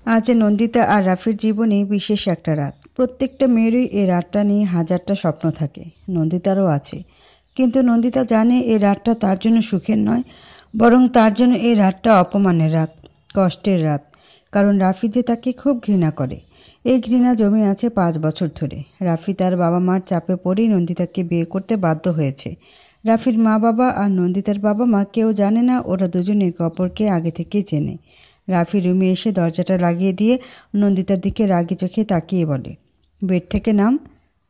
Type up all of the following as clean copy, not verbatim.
আজ নন্দিতা আর রাফির জীবনে বিশেষ একটা রাত। প্রত্যেকটা মেয়েরই এই রাতটা নিয়ে হাজারটা স্বপ্ন থাকে, নন্দিতারও আছে। কিন্তু নন্দিতা জানে এই রাতটা তার জন্য সুখের নয়, বরং তার জন্য এই রাতটা অপমানের রাত, কষ্টের রাত। কারণ রাফি যে তাকে খুব ঘৃণা করে। এই ঘৃণা জমে আছে 5 বছর ধরে। রাফি তার বাবা মার চাপে পড়েই নন্দিতাকে বিয়ে করতে বাধ্য হয়েছে। রাফির মা বাবা আর নন্দিতার বাবা মা কেউ জানে না ওরা দুজনে একে অপরকে আগে থেকেই চেনে। রাফি রুমে এসে দরজাটা লাগিয়ে দিয়ে নন্দিতার দিকে রাগি চোখে তাকিয়ে বলে, বেড থেকে নাম।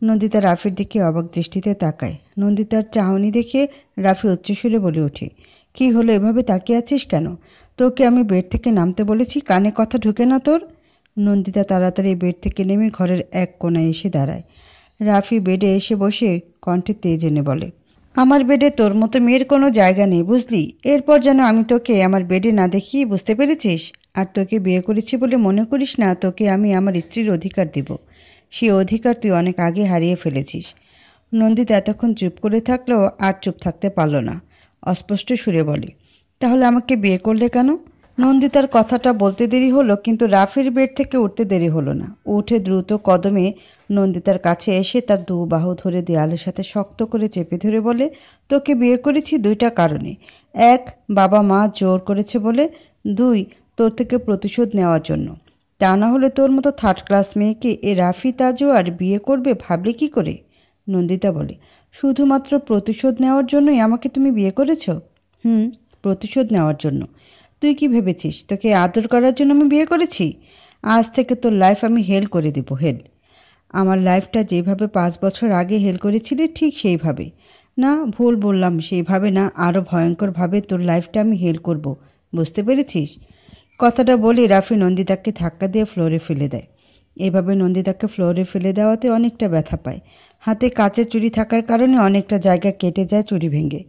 নন্দিতা রাফির দিকে অবাক দৃষ্টিতে তাকায়। নন্দিতার চাহনি দেখে রাফি উচ্চস্বরে বলে ওঠে, কি হলো, এভাবে তাকিয়ে আছিস কেন? তোকে আমি বেড থেকে নামতে বলেছি, কানে কথা ঢুকে না তোর? নন্দিতা তাড়াতাড়ি বেড থেকে নেমে ঘরের এক কোণায় এসে দাঁড়ায়। রাফি বেডে এসে বসে কণ্ঠে তেজ এনে বলে, আমার বেডে তোর মতো মেয়ের কোনো জায়গা নেই, বুঝলি? এরপর যেন আমি তোকে আমার বেডে না দেখি, বুঝতে পেরেছিস? আর তোকে বিয়ে করেছি বলে মনে করিস না তোকে আমি আমার স্ত্রীর অধিকার দিব। সে অধিকার তুই অনেক আগে হারিয়ে ফেলেছিস। নন্দিতা এতক্ষণ চুপ করে থাকলেও আর চুপ থাকতে পারল না। অস্পষ্ট সুরে বলে, তাহলে আমাকে বিয়ে করলে কেন? নন্দিতার কথাটা বলতে দেরি হলো, কিন্তু রাফির বেড থেকে উঠতে দেরি হলো না। উঠে দ্রুত কদমে নন্দিতার কাছে এসে তার দু বাহু ধরে দেয়ালের সাথে শক্ত করে চেপে ধরে বলে, তোকে বিয়ে করেছি 2টা কারণে। 1, বাবা মা জোর করেছে বলে। 2, তোর থেকে প্রতিশোধ নেওয়ার জন্য। তা না হলে তোর মতো 3rd ক্লাস মেয়েকে এ রাফি তাজও আর বিয়ে করবে ভাবলে কি করে? নন্দিতা বলে, শুধুমাত্র প্রতিশোধ নেওয়ার জন্যই আমাকে তুমি বিয়ে করেছ? প্রতিশোধ নেওয়ার জন্য। তুই কি ভেবেছিস তোকে আদর করার জন্য আমি বিয়ে করেছি? আজ থেকে তোর লাইফ আমি হেল করে দেব, হেল। আমার লাইফটা যেভাবে 5 বছর আগে হেল করেছিলি ঠিক সেইভাবে। না, ভুল বললাম, সেইভাবে না, আরও ভয়ঙ্করভাবে তোর লাইফটা আমি হেল করব, বুঝতে পেরেছিস? কথাটা বলে রাফি নন্দিতাকে ধাক্কা দিয়ে ফ্লোরে ফেলে দেয়। এভাবে নন্দিতাকে ফ্লোরে ফেলে দেওয়াতে অনেকটা ব্যথা পায়। হাতে কাচের চুড়ি থাকার কারণে অনেকটা জায়গা কেটে যায় চুড়ি ভেঙে।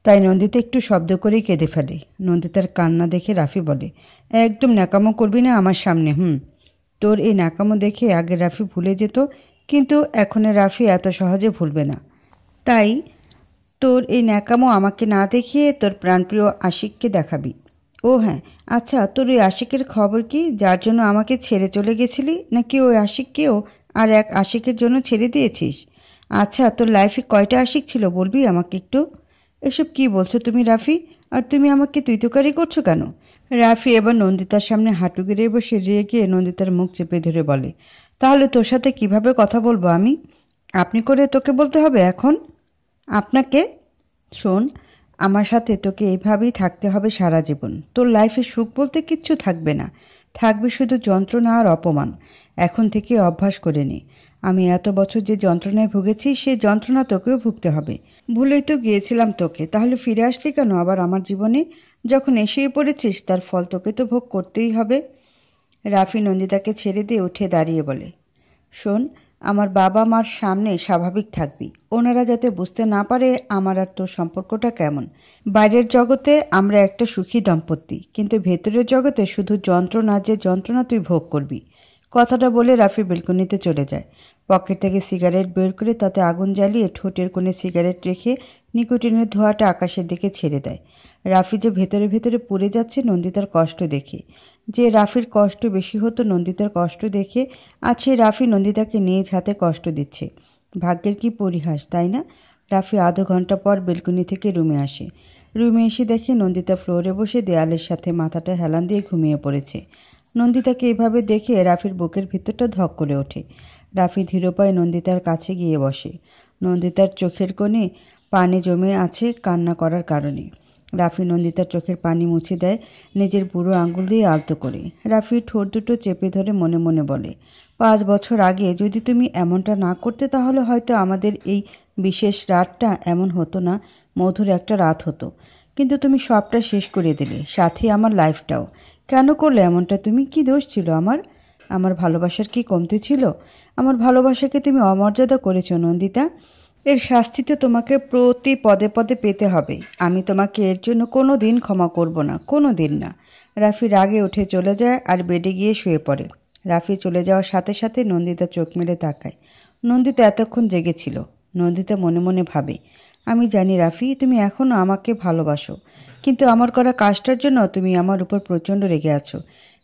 তাই নন্দিতা একটু শব্দ করেই কেঁদে ফেলে। নন্দিতার কান্না দেখে রাফি বলে, একদম ন্যাকামো করবি না আমার সামনে। তোর এই ন্যাকামো দেখে আগে রাফি ভুলে যেত, কিন্তু এখন রাফি এত সহজে ভুলবে না। তাই তোর এই ন্যাকামো আমাকে না দেখিয়ে তোর প্রাণপ্রিয় আশিককে দেখাবি। ও হ্যাঁ, আচ্ছা, তোর ওই আশিকের খবর কি, যার জন্য আমাকে ছেড়ে চলে গেছিলি? নাকি ওই আশিককেও আর এক আশিকের জন্য ছেড়ে দিয়েছিস? আচ্ছা, তোর লাইফে কয়টা আশিক ছিল বলবি আমাকে একটু? এসব কি বলছো তুমি রাফি? আর তুমি আমাকে তুই তোকারি করছো কেন? রাফি এবার নন্দিতার সামনে হাঁটু গেড়ে বসে রেগে নন্দিতার মুখ চেপে ধরে বলে, তাহলে তোর সাথে কিভাবে কথা বলবো আমি? আপনি করে তোকে বলতে হবে এখন? আপনাকে? শোন, আমার সাথে তোকে এইভাবেই থাকতে হবে সারা জীবন। তোর লাইফে সুখ বলতে কিচ্ছু থাকবে না, থাকবে শুধু যন্ত্রণা আর অপমান। এখন থেকে অভ্যাস করে নে। আমি এত বছর যে যন্ত্রণায় ভুগেছি সে যন্ত্রণা তোকেও ভুগতে হবে। ভুলেই তো গিয়েছিলাম তোকে, তাহলে ফিরে আসলি কেন আবার আমার জীবনে? যখন এসেই পড়েছিস তার ফল তোকে তো ভোগ করতেই হবে। রাফি নন্দিতাকে ছেড়ে দিয়ে উঠে দাঁড়িয়ে বলে, শোন, আমার বাবা মার সামনে স্বাভাবিক থাকবি। ওনারা যাতে বুঝতে না পারে আমার আর তোর সম্পর্কটা কেমন। বাইরের জগতে আমরা একটা সুখী দম্পতি, কিন্তু ভেতরের জগতে শুধু যন্ত্রণা, যে যন্ত্রণা তুই ভোগ করবি। কথাটা বলে রাফি বেলকনিতে চলে যায়। পকেট থেকে সিগারেট বের করে তাতে আগুন জ্বালিয়ে ঠোঁটের কোণে সিগারেট রেখে নিকোটিনের ধোঁয়াটা আকাশের দিকে ছেড়ে দেয়। রাফি যে ভেতরে ভেতরে পুড়ে যাচ্ছে নন্দিতার কষ্ট দেখে। যে রাফির কষ্ট বেশি হতো নন্দিতার কষ্ট দেখে, আজ সে রাফি নন্দিতাকে নিজ হাতে কষ্ট দিচ্ছে। ভাগ্যের কি পরিহাস, তাই না? রাফি আধা ঘন্টা পর বেলকনি থেকে রুমে আসে। রুমে এসে দেখে নন্দিতা ফ্লোরে বসে দেয়ালের সাথে মাথাটা হেলান দিয়ে ঘুমিয়ে পড়েছে। নন্দিতাকে এভাবে দেখে রাফির বুকের ভিতরটা ধক করে ওঠে। রাফি ধীরপায়ে নন্দিতার কাছে গিয়ে বসে। নন্দিতার চোখের কোণে পানি জমে আছে কান্না করার কারণে। রাফি নন্দিতার চোখের পানি মুছে দেয় নিজের বুড়ো আঙুল দিয়ে আলতো করে। রাফি ঠোঁট দুটো চেপে ধরে মনে মনে বলে, 5 বছর আগে যদি তুমি এমনটা না করতে তাহলে হয়তো আমাদের এই বিশেষ রাতটা এমন হতো না, মধুর একটা রাত হতো। কিন্তু তুমি সবটা শেষ করে দিলে, সাথে আমার লাইফটাও। কেন করলে এমনটা তুমি? কি দোষ ছিল আমার? আমার ভালোবাসার কি কমতি ছিল? আমার ভালোবাসাকে তুমি অমর্যাদা করেছো নন্দিতা। এর শাস্তি তো তোমাকে প্রতি পদে পদে পেতে হবে। আমি তোমাকে এর জন্য কোনো দিন ক্ষমা করব না, কোনো দিন না। রাফি রাগে উঠে চলে যায় আর বেডে গিয়ে শুয়ে পড়ে। রাফি চলে যাওয়ার সাথে সাথে নন্দিতা চোখ মেলে তাকায়। নন্দিতা এতক্ষণ জেগেছিল। নন্দিতা মনে মনে ভাবে, আমি জানি রাফি তুমি এখনও আমাকে ভালোবাসো, কিন্তু আমার করা কাজটার জন্য তুমি আমার উপর প্রচণ্ড রেগে আছো।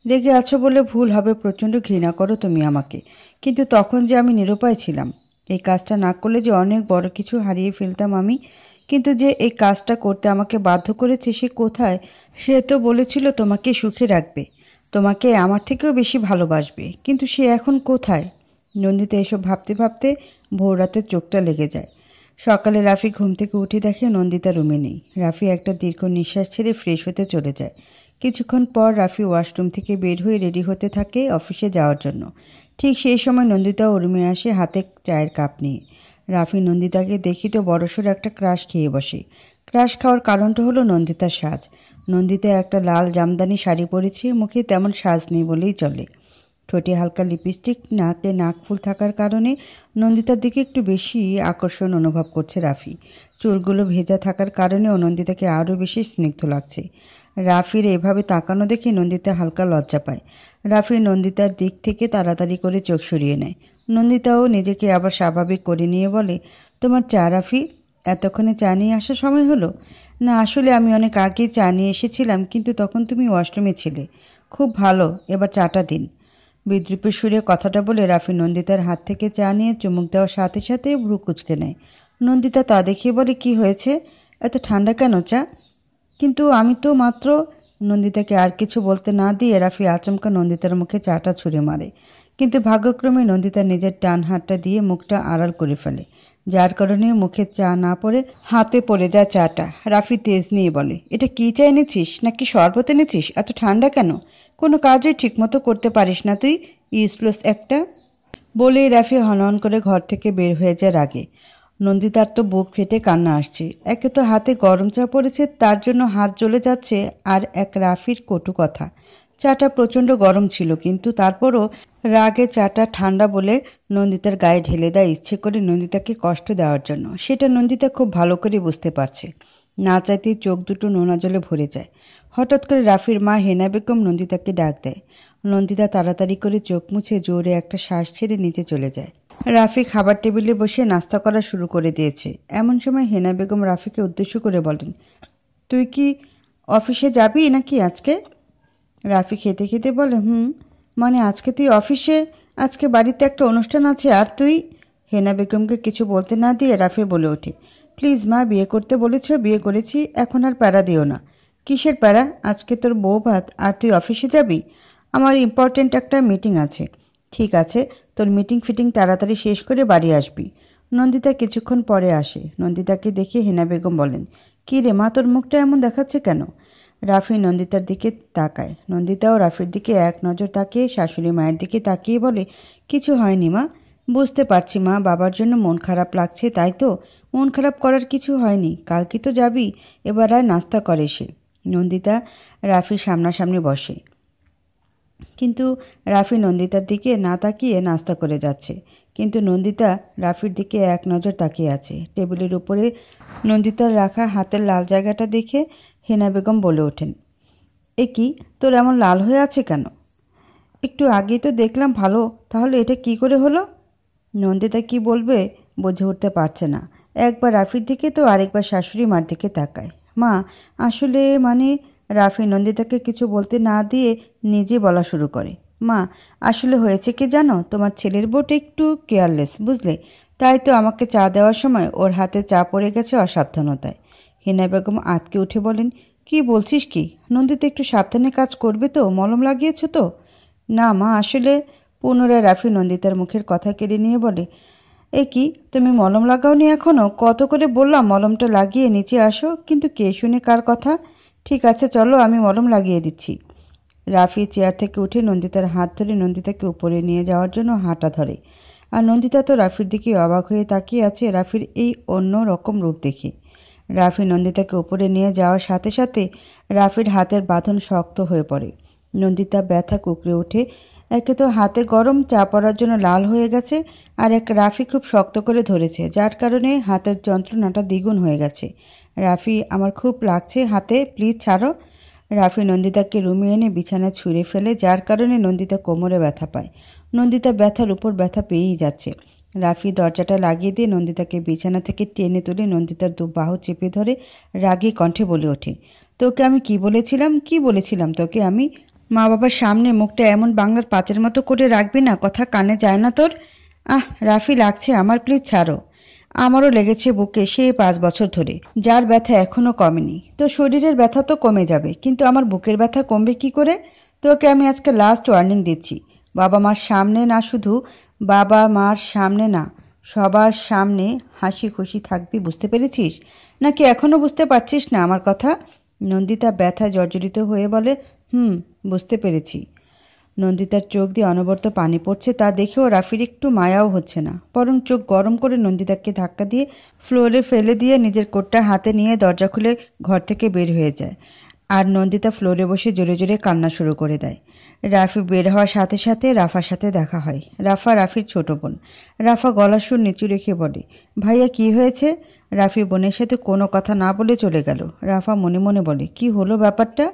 রেগে আছো বলে ভুল হবে, প্রচণ্ড ঘৃণা করো তুমি আমাকে, কিন্তু তখন যে আমি নিরুপায় ছিলাম। এই কাজটা না করলে যে অনেক বড় কিছু হারিয়ে ফেলতাম আমি, কিন্তু যে এই কাজটা করতে আমাকে বাধ্য করেছে সে কোথায়? সে তো বলেছিল তোমাকে সুখে রাখবে, তোমাকে আমার থেকেও বেশি ভালোবাসবে, কিন্তু সে এখন কোথায়? নন্দিতা এসব ভাবতে ভাবতে ভোর রাতের চোখটা লেগে যায়। সকালে রাফি ঘুম থেকে উঠে দেখে নন্দিতা রুমে নেই। রাফি একটা দীর্ঘ নিঃশ্বাস ছেড়ে ফ্রেশ হতে চলে যায়। কিছুক্ষণ পর রাফি ওয়াশরুম থেকে বের হয়ে রেডি হতে থাকে অফিসে যাওয়ার জন্য। ঠিক সেই সময় নন্দিতাও রুমে আসে হাতে চায়ের কাপ নিয়ে। রাফি নন্দিতাকে দেখি তো বড়সড় একটা ক্রাশ খেয়ে বসে। ক্রাশ খাওয়ার কারণটা হলো নন্দিতার সাজ। নন্দিতা একটা লাল জামদানি শাড়ি পরেছে, মুখে তেমন সাজ নেই বলেই চলে। ঠোঁটে হালকা লিপস্টিক, নাকে নাকফুল থাকার কারণে নন্দিতার দিকে একটু বেশি আকর্ষণ অনুভব করছে রাফি। চুলগুলো ভেজা থাকার কারণেও নন্দিতাকে আরও বেশি স্নিগ্ধ লাগছে। রাফির এভাবে তাকানো দেখে নন্দিতা হালকা লজ্জা পায়। রাফি নন্দিতার দিক থেকে তাড়াতাড়ি করে চোখ সরিয়ে নেয়। নন্দিতাও নিজেকে আবার স্বাভাবিক করে নিয়ে বলে, তোমার চা রাফি? এতক্ষণে চা নিয়ে আসার সময় হলো? না, আসলে আমি অনেক আগে চা নিয়ে এসেছিলাম, কিন্তু তখন তুমি ওয়াশরুমে ছিলে। খুব ভালো, এবার চাটা দিন। বিদ্রুপের সুরে কথাটা বলে রাফি নন্দিতার হাত থেকে চা নিয়ে চুমুক দেওয়ার সাথে সাথে ভ্রু কুঁচকে নেয়। নন্দিতা তা দেখিয়ে বলে, কি হয়েছে? এত ঠান্ডা কেন চা? কিন্তু আমি তো মাত্র। নন্দিতাকে আর কিছু বলতে না দিয়ে রাফি আচমকা নন্দিতার মুখে চাটা ছুঁড়ে মারে। কিন্তু ভাগ্যক্রমে নন্দিতা নিজের ডান হাতটা দিয়ে মুখটা আড়াল করে ফেলে, যার কারণে মুখে চা না পড়ে হাতে পড়ে যায় চাটা। রাফি তেজ নিয়ে বলে, এটা কি চা এনেছিস নাকি শরবত এনেছিস? এত ঠান্ডা কেন? কোনো কাজই ঠিকমতো করতে পারিস না তুই, ইউজলেস একটা। বলেই রাফি হনহন করে ঘর থেকে বের হয়ে যায় রাগে। নন্দিতার তো বুক ফেটে কান্না আসছে। একে তো হাতে গরম চা পড়েছে, তার জন্য হাত জ্বলে যাচ্ছে, আর এক রাফির কটু কথা। চাটা প্রচণ্ড গরম ছিল, কিন্তু তারপরও রাগে চাটা ঠান্ডা বলে নন্দিতার গায়ে ঢেলে দেয় ইচ্ছে করে, নন্দিতাকে কষ্ট দেওয়ার জন্য। সেটা নন্দিতা খুব ভালো করে বুঝতে পারছে। না চাইতেই চোখ দুটো নোনা জলে ভরে যায়। হঠাৎ করে রাফির মা হেনা বেগম নন্দিতাকে ডাক দেয়। নন্দিতা তাড়াতাড়ি করে চোখ মুছে জোরে একটা শ্বাস ছেড়ে নিচে চলে যায়। রাফি খাবার টেবিলে বসে নাস্তা করা শুরু করে দিয়েছে। এমন সময় হেনা বেগম রাফিকে উদ্দেশ্য করে বলেন, তুই কি অফিসে যাবি নাকি আজকে? রাফি খেতে খেতে বলে, মানে আজকে তুই অফিসে? আজকে বাড়িতে একটা অনুষ্ঠান আছে আর তুই? হেনা বেগমকে কিছু বলতে না দিয়ে রাফি বলে ওঠে, প্লিজ মা, বিয়ে করতে বলেছ, বিয়ে করেছি, এখন আর প্যারা দিও না। কিসের প্যারা? আজকে তোর বউ ভাত আর তুই অফিসে যাবি? আমার ইম্পর্ট্যান্ট একটা মিটিং আছে। ঠিক আছে, তোর মিটিং ফিটিং তাড়াতাড়ি শেষ করে বাড়ি আসবি। নন্দিতা কিছুক্ষণ পরে আসে। নন্দিতাকে দেখে হেনা বেগম বলেন, কী রে মা, তোর মুখটা এমন দেখাচ্ছে কেন? রাফি নন্দিতার দিকে তাকায়। নন্দিতাও রাফির দিকে এক নজর তাকিয়ে শাশুড়ি মায়ের দিকে তাকিয়ে বলে, কিছু হয়নি মা। বুঝতে পারছি মা, বাবার জন্য মন খারাপ লাগছে, তাই তো? মন খারাপ করার কিছু হয়নি, কালকে তো যাবি, এবার আর নাস্তা করে সে। নন্দিতা রাফির সামনাসামনি বসে, কিন্তু রাফি নন্দিতার দিকে না তাকিয়ে নাস্তা করে যাচ্ছে। কিন্তু নন্দিতা রাফির দিকে এক নজর তাকিয়ে আছে। টেবিলের উপরে নন্দিতার রাখা হাতের লাল জায়গাটা দেখে হেনা বেগম বলে ওঠেন, এ কি, তোর এমন লাল হয়ে আছে কেন? একটু আগেই তো দেখলাম ভালো, তাহলে এটা কি করে হলো? নন্দিতা কি বলবে বুঝে উঠতে পারছে না। একবার রাফির দিকে তো আরেকবার শাশুড়ি মার দিকে তাকায়। মা, আসলে মানে। রাফি নন্দিতাকে কিছু বলতে না দিয়ে নিজে বলা শুরু করে, মা, আসলে হয়েছে কি জানো, তোমার ছেলের বউটা একটু কেয়ারলেস, বুঝলে? তাই তো আমাকে চা দেওয়ার সময় ওর হাতে চা পড়ে গেছে অসাবধানতায়। হেনা বেগম আঁতকে উঠে বলেন, কি বলছিস কি? নন্দিতা একটু সাবধানে কাজ করবে তো? মলম লাগিয়েছো তো? না মা, আসলে। পুনরায় রাফি নন্দিতার মুখের কথা কেড়ে নিয়ে বলে, এ কি, তুমি মলম লাগাওনি এখনও? কত করে বললাম মলমটা লাগিয়ে নিচে আসো, কিন্তু কে শুনে কার কথা? ঠিক আছে চলো, আমি মলম লাগিয়ে দিচ্ছি। রাফি চেয়ার থেকে উঠে নন্দিতার হাত ধরে নন্দিতাকে উপরে নিয়ে যাওয়ার জন্য হাঁটা ধরে। আর নন্দিতা তো রাফির দিকে অবাক হয়ে তাকিয়ে আছে রাফির এই অন্য রকম রূপ দেখে। রাফি নন্দিতাকে উপরে নিয়ে যাওয়ার সাথে সাথে রাফির হাতের বাঁধন শক্ত হয়ে পড়ে। নন্দিতা ব্যথা কুঁকড়ে ওঠে। একে তো হাতে গরম, চা পড়ার জন্য লাল হয়ে গেছে, আর এক রাফি খুব শক্ত করে ধরেছে, যার কারণে হাতের যন্ত্রণাটা দ্বিগুণ হয়ে গেছে। রাফি, আমার খুব লাগছে হাতে, প্লিজ ছাড়ো। রাফি নন্দিতাকে রুমে এনে বিছানায় ছুঁড়ে ফেলে, যার কারণে নন্দিতা কোমরে ব্যথা পায়। নন্দিতা ব্যথার উপর ব্যথা পেয়েই যাচ্ছে। রাফি দরজাটা লাগিয়ে দিয়ে নন্দিতাকে বিছানা থেকে টেনে তুলে নন্দিতার দু বাহু চেপে ধরে রাগী কণ্ঠে বলে ওঠে, তোকে আমি কি বলেছিলাম তোকে আমি? মা বাবার সামনে মুখটা এমন বাংলার পাঁচের মতো করে রাখবি না, কথা কানে যায় না তোর? রাফি লাগছে আমার, প্লিজ ছাড়ো। আমারও লেগেছে বুকে সেই 5 বছর ধরে, যার ব্যথা এখনও কমেনি। তো শরীরের ব্যথা তো কমে যাবে, কিন্তু আমার বুকের ব্যথা কমবে কি করে? তোকে আমি আজকে লাস্ট ওয়ার্নিং দিচ্ছি। বাবা মার সামনে না, শুধু বাবা মার সামনে না, সবার সামনে হাসি খুশি থাকবি, বুঝতে পেরেছিস? নাকি এখনও বুঝতে পারছিস না আমার কথা? নন্দিতা ব্যথায় জর্জরিত হয়ে বলে, বুঝতে পেরেছি। নন্দিতার চোখ দিয়ে অনবরত পানি পড়ছে, তা দেখেও রাফির একটু মায়াও হচ্ছে না, বরং চোখ গরম করে নন্দিতাকে ধাক্কা দিয়ে ফ্লোরে ফেলে দিয়ে নিজের কোটটা হাতে নিয়ে দরজা খুলে ঘর থেকে বের হয়ে যায়। আর নন্দিতা ফ্লোরে বসে জোরে জোরে কান্না শুরু করে দেয়। রাফি বের হওয়ার সাথে সাথে রাফার সাথে দেখা হয়। রাফা রাফির ছোট বোন। রাফা গলার সুর নিচু রেখে বলে, ভাইয়া কি হয়েছে? রাফি বোনের সাথে কোনো কথা না বলে চলে গেল। রাফা মনে মনে বলে, কি হলো ব্যাপারটা?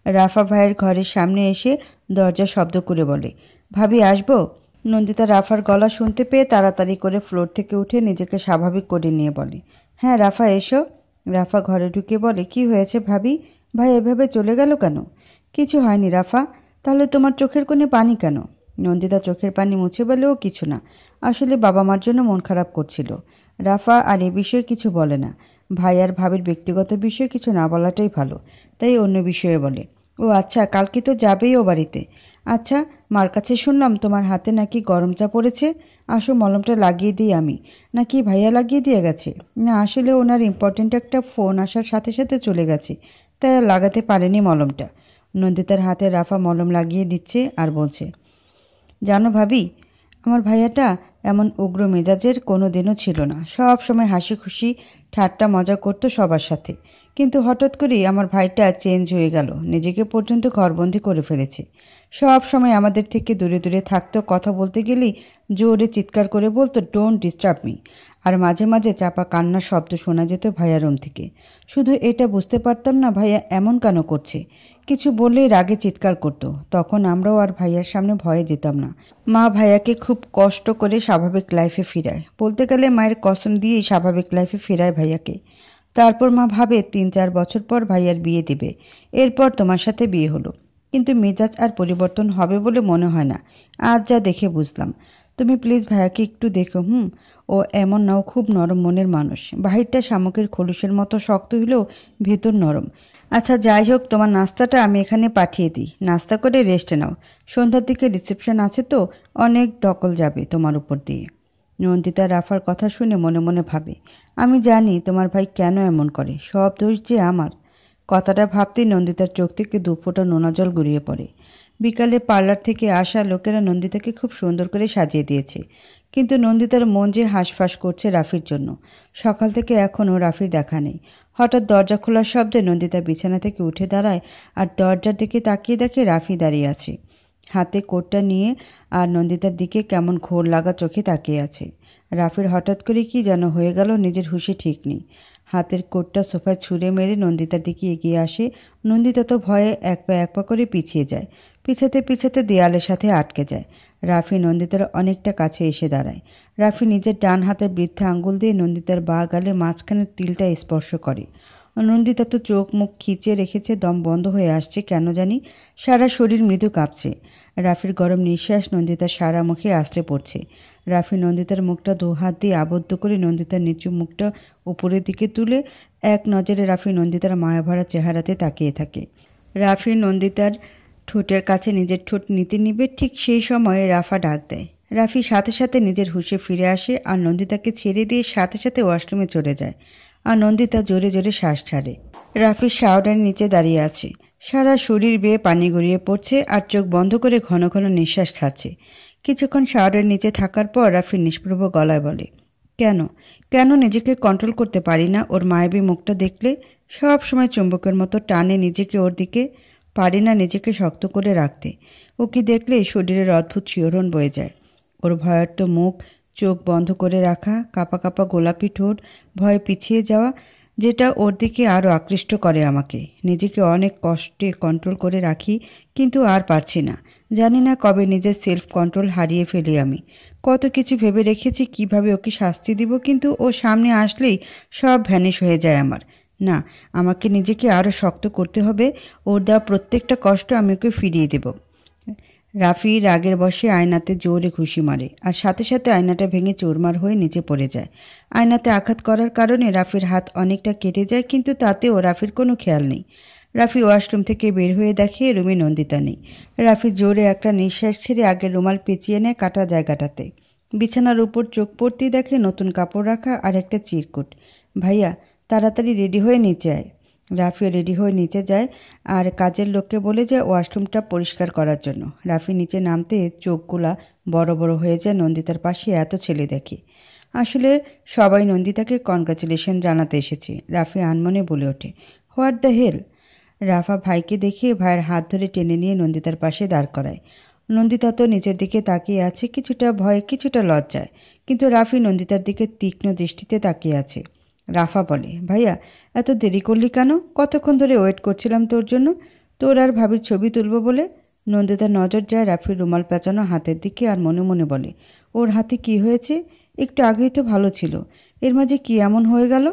রাফা ভাইয়ের ঘরের সামনে এসে দরজা শব্দ করে বলে, ভাবি আসবো? নন্দিতা রাফার গলা শুনতে পেয়ে তাড়াতাড়ি করে ফ্লোর থেকে উঠে নিজেকে স্বাভাবিক করে নিয়ে বলে, হ্যাঁ রাফা এসো। রাফা ঘরে ঢুকে বলে, কি হয়েছে ভাবি? ভাই এভাবে চলে গেল কেন? কিছু হয়নি রাফা। তাহলে তোমার চোখের কোণে পানি কেন? নন্দিতা চোখের পানি মুছে বলে, ও কিছু না, আসলে বাবা মার জন্য মন খারাপ করছিল। রাফা আর এ বিষয়ে কিছু বলে না। ভাই আর ভাবির ব্যক্তিগত বিষয়ে কিছু না বলাটাই ভালো, তাই অন্য বিষয়ে বলে, ও আচ্ছা, কালকে তো যাবেই ও বাড়িতে। আচ্ছা, মার কাছে শুনলাম তোমার হাতে নাকি গরম চা পড়েছে। আসো মলমটা লাগিয়ে দিই আমি। নাকি ভাইয়া লাগিয়ে দিয়ে গেছে? না, আসলে ওনার ইম্পর্টেন্ট একটা ফোন আসার সাথে সাথে চলে গেছে, তাই আর লাগাতে পারেনি মলমটা। নন্দিতার হাতে রাফা মলম লাগিয়ে দিচ্ছে আর বলছে, জানো ভাবি, আমার ভাইয়াটা এমন উগ্র মেজাজের কোনো দিনও ছিল না। সব সময় হাসি খুশি ঠাট্টা মজা করতো সবার সাথে। কিন্তু হঠাৎ করেই আমার ভাইটা চেঞ্জ হয়ে গেল, নিজেকে পর্যন্ত ঘরবন্দি করে ফেলেছে। সব সময় আমাদের থেকে দূরে দূরে থাকতো, কথা বলতে গেলেই জোরে চিৎকার করে বলতো, ডোন্ট ডিস্টার্ব মি। আর মাঝে মাঝে চাপা কান্নার শব্দ শোনা যেত ভাইয়া রুম থেকে। শুধু এটা বুঝতে পারতাম না ভাইয়া এমন কেন করছে। কিছু বললেই রাগে চিৎকার করতো। তখন আমরাও আর ভাইয়ার সামনে ভয়ে যেতাম না। মা ভাইয়াকে খুব কষ্ট করে স্বাভাবিক লাইফে ফিরায়, বলতে গেলে মায়ের কসম দিয়েই স্বাভাবিক লাইফে ফিরায় ভাইয়াকে। তারপর মা ভাবে 3-4 বছর পর ভাইয়ার বিয়ে দিবে, এরপর তোমার সাথে বিয়ে হলো। কিন্তু মেজাজ আর পরিবর্তন হবে বলে মনে হয় না, আজ যা দেখে বুঝলাম। তুমি প্লিজ ভাইয়াকে একটু দেখো। ও এমন নাও, খুব নরম মনের মানুষ। বাহিরটা শামুকের খোলসের মতো শক্ত হলেও ভেতর নরম। আচ্ছা যাই হোক, তোমার নাস্তাটা আমি এখানে পাঠিয়ে দিই, নাস্তা করে রেস্ট নাও। সন্ধ্যার দিকে রিসেপশন আছে তো, অনেক দখল যাবে তোমার উপর দিয়ে। নন্দিতা রাফার কথা শুনে মনে মনে ভাবে, আমি জানি তোমার ভাই কেন এমন করে, সব দোষ যে আমার। কথাটা ভাবতেই নন্দিতার চোখ থেকে 2 ফোঁটা নোনা জল গড়িয়ে পড়ে। বিকালে পার্লার থেকে আসা লোকেরা নন্দিতাকে খুব সুন্দর করে সাজিয়ে দিয়েছে, কিন্তু নন্দিতার মন যে হাঁসফাঁস করছে রাফির জন্য। সকাল থেকে এখনও রাফির দেখা নেই। হঠাৎ দরজা খোলার শব্দে নন্দিতা বিছানা থেকে উঠে দাঁড়ায় আর দরজার দিকে তাকিয়ে দেখে রাফি দাঁড়িয়ে আছে, হাতে কোটটা নিয়ে, আর নন্দিতার দিকে কেমন ঘোর লাগা চোখে তাকিয়ে আছে। রাফির হঠাৎ করে কি যেন হয়ে গেল, নিজের হুঁশে ঠিক নেই। হাতের কোটটা সোফায় ছুঁড়ে মেরে নন্দিতার দিকে এগিয়ে আসে। নন্দিতা তো ভয়ে এক পা করে পিছিয়ে যায়। পিছাতে পিছাতে দেয়ালের সাথে আটকে যায়। রাফি নন্দিতার অনেকটা কাছে এসে দাঁড়ায়। রাফি নিজের ডান হাতের বৃদ্ধা আঙ্গুল দিয়ে নন্দিতার বাঁ গালে মাঝখানের তিলটা স্পর্শ করে। নন্দিতা তো চোখ মুখ খিচে রেখেছে, দম বন্ধ হয়ে আসছে কেন জানি, সারা শরীর মৃদু কাঁপছে। রাফির গরম নিঃশ্বাস নন্দিতার সারা মুখে আশ্রে পড়ছে। রাফি নন্দিতার মুখটা 2 হাত দিয়ে আবদ্ধ করে নন্দিতার নিচু মুখটা উপরের দিকে তুলে এক নজরে রাফি নন্দিতার মায়াভরা চেহারাতে তাকিয়ে থাকে। রাফি নন্দিতার ঠোঁটের কাছে নিজের ঠোঁট নিতে নিবে, ঠিক সেই সময়ে রাফা ডাক দেয়। রাফি সাথে সাথে নিজের হুঁশে ফিরে আসে আর নন্দিতাকে ছেড়ে দিয়ে সাথে সাথে ওয়াশরুমে চলে যায়। আর নন্দিতা জোরে জোরে শ্বাস ছাড়ে। রাফি শাওয়ারের নিচে দাঁড়িয়ে আছে, সারা শরীর বেয়ে পানি গড়িয়ে পড়ছে আর চোখ বন্ধ করে ঘন ঘন নিঃশ্বাস ছাড়ছে। কিছুক্ষণ শাওয়ারের নিচে থাকার পর রাফি নিষ্প্রভ গলায় বলে, কেন কেন নিজেকে কন্ট্রোল করতে পারি না ওর মায়াবী মুখটা দেখলে। সব সময় চুম্বকের মতো টানে নিজেকে ওর দিকে, পারি না নিজেকে শক্ত করে রাখতে। ওকে দেখলে শরীরের অদ্ভুত শিহরণ বয়ে যায়। ওর ভয়ার্ত মুখ, চোখ বন্ধ করে রাখা, কাঁপা কাঁপা গোলাপি ঠোঁট, ভয়ে পিছিয়ে যাওয়া, যেটা ওর দিকে আরও আকৃষ্ট করে আমাকে। নিজেকে অনেক কষ্টে কন্ট্রোল করে রাখি, কিন্তু আর পারছি না। জানি না কবে নিজের সেলফ কন্ট্রোল হারিয়ে ফেলি আমি। কত কিছু ভেবে রেখেছি কিভাবে ওকে শাস্তি দিব, কিন্তু ও সামনে আসলেই সব ভ্যানিশ হয়ে যায় আমার। না, আমাকে নিজেকে আরও শক্ত করতে হবে। ওর দেওয়া প্রত্যেকটা কষ্ট আমি ওকে ফিরিয়ে দেব। রাফি রাগের বশে আয়নাতে জোরে ঘুষি মারে, আর সাথে সাথে আয়নাটা ভেঙে চুরমার হয়ে নিচে পড়ে যায়। আয়নাতে আঘাত করার কারণে রাফির হাত অনেকটা কেটে যায়, কিন্তু তাতেও রাফির কোনো খেয়াল নেই। রাফি ওয়াশরুম থেকে বের হয়ে দেখে রুমে নন্দিতা নেই। রাফি জোরে একটা নিঃশ্বাস ছেড়ে আগের রুমাল পেঁচিয়ে নেয় কাটা জায়গাটাতে। বিছানার উপর চোখ পড়তেই দেখে নতুন কাপড় রাখা আর একটা চিরকুট। ভাইয়া, তাড়াতাড়ি রেডি হয়ে নিচে আয়। রাফিও রেডি হয়ে নিচে যায় আর কাজের লোককে বলে যায় ওয়াশরুমটা পরিষ্কার করার জন্য। রাফি নিচে নামতে চোখগুলা বড় বড় হয়ে যায় নন্দিতার পাশে এত ছেলে দেখে। আসলে সবাই নন্দিতাকে কনগ্রাচুলেশন জানাতে এসেছে। রাফি আনমনে বলে ওঠে, হোয়াট দ্য হেল। রাফা ভাইকে দেখে ভাইয়ের হাত ধরে টেনে নিয়ে নন্দিতার পাশে দাঁড় করায়। নন্দিতা তো নিচের দিকে তাকিয়ে আছে, কিছুটা ভয় কিছুটা লজ্জায়, কিন্তু রাফি নন্দিতার দিকে তীক্ষ্ণ দৃষ্টিতে তাকিয়ে আছে। রাফা বলে, ভাইয়া এত দেরি করলি কেন? কতক্ষণ ধরে ওয়েট করছিলাম তোর জন্য, তোর আর ভাবির ছবি তুলব বলে। নন্দিতার নজর যায় রাফির রুমাল পেঁচানো হাতের দিকে আর মনে মনে বলে, ওর হাতে কি হয়েছে? একটু আগেই তো ভালো ছিল, এর মাঝে কি এমন হয়ে গেল?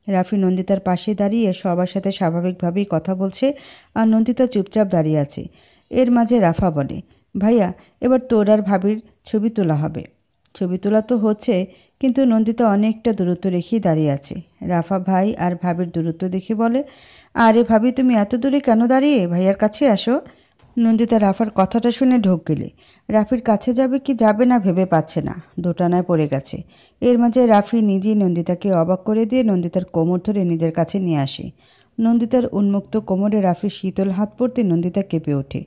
রাফি নন্দিতার পাশে দাঁড়িয়ে সবার সাথে স্বাভাবিকভাবেই কথা বলছে, আর নন্দিতা চুপচাপ দাঁড়িয়ে আছে। এর মাঝে রাফা বলে, ভাইয়া এবার তোর আর ভাবির ছবি তোলা হবে। ছবি তোলা তো হচ্ছে, কিন্তু নন্দিতা অনেকটা দূরত্ব রেখেই দাঁড়িয়ে আছে। রাফা ভাই আর ভাবির দূরত্ব দেখে বলে, আরে ভাবি তুমি এত দূরে কেন দাঁড়িয়ে? ভাইয়ার কাছে আসো। নন্দিতা রাফার কথাটা শুনে ঢোক গেলে। রাফির কাছে যাবে কি যাবে না ভেবে পাচ্ছে না, দোটানায় পড়ে গেছে। এর মাঝে রাফি নিজেই নন্দিতাকে অবাক করে দিয়ে নন্দিতার কোমর ধরে নিজের কাছে নিয়ে আসে। নন্দিতার উন্মুক্ত কোমরে রাফির শীতল হাত পড়তে নন্দিতা কেঁপে ওঠে।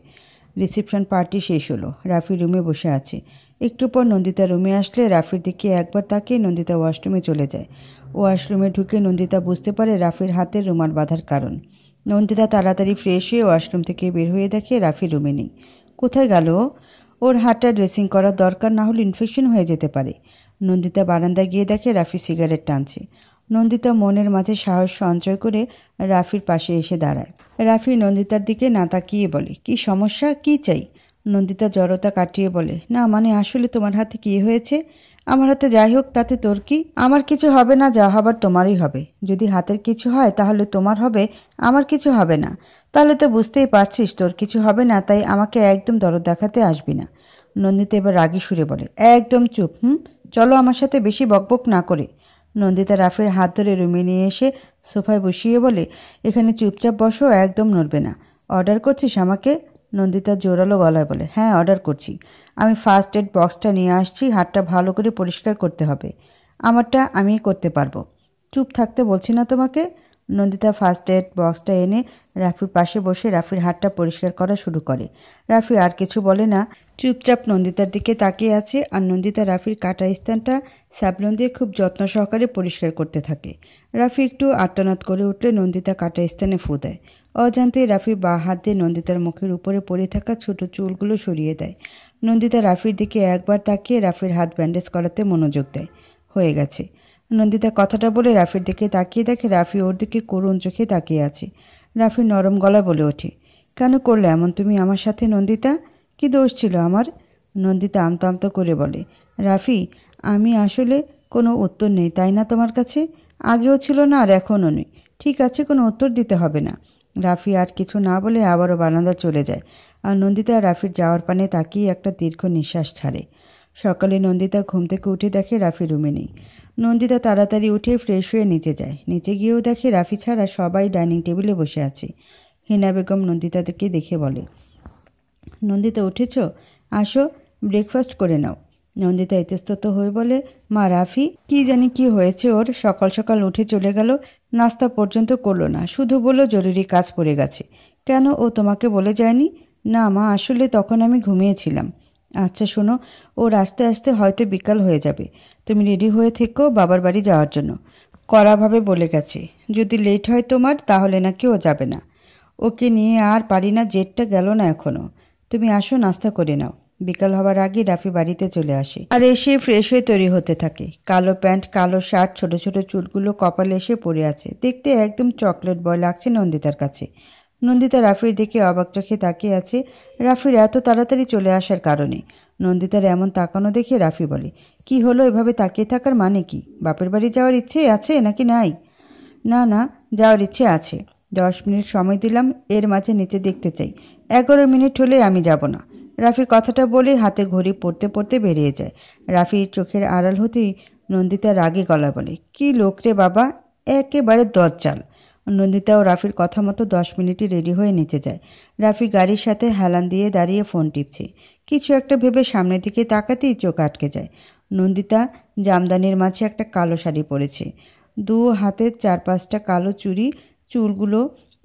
রিসেপশন পার্টি শেষ হলো। রাফি রুমে বসে আছে। একটু পর নন্দিতা রুমে আসলে রাফির দিকে একবার তাকিয়ে নন্দিতা ওয়াশরুমে চলে যায়। ওয়াশরুমে ঢুকে নন্দিতা বুঝতে পারে রাফির হাতের রুমাল বাঁধার কারণ। নন্দিতা তাড়াতাড়ি ফ্রেশ হয়ে ওয়াশরুম থেকে বের হয়ে দেখে রাফি রুমে নেই। কোথায় গেল? ওর হাতটা ড্রেসিং করার দরকার, না হলে ইনফেকশন হয়ে যেতে পারে। নন্দিতা বারান্দায় গিয়ে দেখে রাফি সিগারেট টানছে। নন্দিতা মনের মাঝে সাহস সঞ্চয় করে রাফির পাশে এসে দাঁড়ায়। রাফি নন্দিতার দিকে না তাকিয়ে বলে, কি সমস্যা, কি চাই? নন্দিতা জড়তা কাটিয়ে বলে, না মানে আসলে তোমার হাতে কি হয়েছে? আমার হাতে যাই হোক তাতে তোর কি? আমার কিছু হবে না, যা হবার তোমারই হবে। যদি হাতের কিছু হয় তাহলে তোমার হবে, আমার কিছু হবে না। তাহলে তো বুঝতেই পারছিস তোর কিছু হবে না, তাই আমাকে একদম দরদ দেখাতে আসবি না। নন্দিতা এবার রাগী সুরে বলে, একদম চুপ। চলো আমার সাথে বেশি বকবক না করে। নন্দিতা রাফির হাত ধরে রুমে নিয়ে এসে সোফায় বসিয়ে বলে, এখানে চুপচাপ বসো, একদম নড়বে না। অর্ডার করছিস আমাকে? নন্দিতা জোরালো গলায় বলে, হ্যাঁ অর্ডার করছি। আমি ফার্স্ট এড বক্সটা নিয়ে আসছি, হাতটা ভালো করে পরিষ্কার করতে হবে। আমারটা আমিই করতে পারবো। চুপ থাকতে বলছি না তোমাকে। নন্দিতা ফার্স্ট এড বক্সটা এনে রাফির পাশে বসে রাফির হাতটা পরিষ্কার করা শুরু করে। রাফি আর কিছু বলে না, চুপচাপ নন্দিতার দিকে তাকিয়ে আছে। আর নন্দিতা রাফির কাটা স্থানটা স্যাবলন দিয়ে খুব যত্ন সহকারে পরিষ্কার করতে থাকে। রাফি একটু আর্তনাদ করে উঠলে নন্দিতা কাটা স্থানে ফু দেয়। অজান্তে রাফি বাঁ হাত দিয়ে নন্দিতার মুখের উপরে পড়ে থাকা ছোট চুলগুলো সরিয়ে দেয়। নন্দিতা রাফির দিকে একবার তাকিয়ে রাফির হাত ব্যান্ডেজ করাতে মনোযোগ দেয়। হয়ে গেছে। নন্দিতা কথাটা বলে রাফির দিকে তাকিয়ে দেখে রাফি ওর দিকে করুণ চোখে তাকিয়ে আছে। রাফি নরম গলায় বলে ওঠে, কেন করলে এমন তুমি আমার সাথে নন্দিতা? কি দোষ ছিল আমার? নন্দিতা আমতা আমতা করে বলে, রাফি আমি আসলে কোনো উত্তর নেই তাই না তোমার কাছে? আগেও ছিল না আর এখনও নেই। ঠিক আছে, কোনো উত্তর দিতে হবে না। রাফি আর কিছু না বলে আবারও বারান্দা চলে যায়। আর নন্দিতা রাফির যাওয়ার পানে তাকিয়ে একটা দীর্ঘ নিঃশ্বাস ছাড়ে। সকালে নন্দিতা ঘুম থেকে উঠে দেখে রাফি রুমে নেই। নন্দিতা তাড়াতাড়ি উঠে ফ্রেশ হয়ে নিচে যায়। নিচে গিয়েও দেখে রাফি ছাড়া সবাই ডাইনিং টেবিলে বসে আছে। হিনা বেগম নন্দিতাকে দেখে বলে, নন্দিতা উঠেছ? আসো, ব্রেকফাস্ট করে নাও। নন্দিতা ইতস্তত হয়ে বলে, মা রাফি কি জানি কি হয়েছে ওর, সকাল সকাল উঠে চলে গেল, নাস্তা পর্যন্ত করলো না, শুধু বলল জরুরি কাজ পড়ে গেছে। কেন, ও তোমাকে বলে যায়নি? না মা, আসলে তখন আমি ঘুমিয়েছিলাম। আচ্ছা শোনো, ওর আস্তে আস্তে হয়তো বিকাল হয়ে যাবে। তুমি রেডি হয়ে থেকো বাবার বাড়ি যাওয়ার জন্য। কড়াভাবে বলে গেছে, যদি লেট হয় তোমার তাহলে নাকি ও যাবে না। ওকে নিয়ে আর পারি না, জেটটা গেল না এখনও। তুমি আসো, নাস্তা করে নাও। বিকাল হবার আগে রাফি বাড়িতে চলে আসে আর এসে ফ্রেশ হয়ে তৈরি হতে থাকে। কালো প্যান্ট, কালো শার্ট, ছোট ছোট চুলগুলো কপালে এসে পড়ে আছে। দেখতে একদম চকলেট বয় লাগছে নন্দিতার কাছে। নন্দিতা রাফির দিকে অবাক চোখে তাকিয়ে আছে রাফির এত তাড়াতাড়ি চলে আসার কারণে। নন্দিতার এমন তাকানো দেখে রাফি বলে, কি হলো, এভাবে তাকিয়ে থাকার মানে কি? বাপের বাড়ি যাওয়ার ইচ্ছে আছে নাকি নাই? না না, যাওয়ার ইচ্ছে আছে। 10 মিনিট সময় দিলাম, এর মাঝে নিচে দেখতে চাই। 11 মিনিট হলে আমি যাব না। রাফি কথাটা বলে হাতে ঘড়ি পড়তে পড়তে বেরিয়ে যায়। রাফি চোখের আড়াল হতেই নন্দিতা রাগে গলা বলে, কি লোক রে বাবা, একেবারে দজ্জাল। নন্দিতা ও রাফির কথা মতো 10 মিনিটই রেডি হয়ে নিচে যায়। রাফি গাড়ির সাথে হেলান দিয়ে দাঁড়িয়ে ফোন টিপছে। কিছু একটা ভেবে সামনের দিকে তাকাতেই চোখ আটকে যায়। নন্দিতা জামদানির মাঝে একটা কালো শাড়ি পরেছে। 2 হাতে 4-5টা কালো চুড়ি, চুলগুলো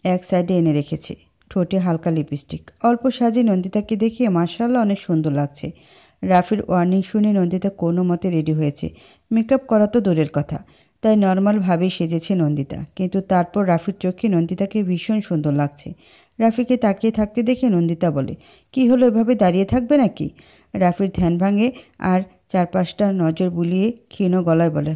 এক সাইডে এনে রেখেছে। ঠোঁটে হালকা লিপস্টিক। অল্প সাজে নন্দিতাকে দেখিয়ে মাশাআল্লাহ অনেক সুন্দর লাগছে। রাফির ওয়ার্নিং শুনে নন্দিতা কোনো মতে রেডি হয়েছে। মেকআপ করা তো দূরের কথা, তাই নর্মালভাবেই সেজেছে নন্দিতা। কিন্তু তারপর রাফির চোখে নন্দিতাকে ভীষণ সুন্দর লাগছে। রাফিকে তাকিয়ে থাকতে দেখে নন্দিতা বলে, কি হলো, এভাবে দাঁড়িয়ে থাকবে নাকি? রাফির ধ্যান ভাঙে আর 4-5টা নজর বুলিয়ে ক্ষীণ গলায় বলে,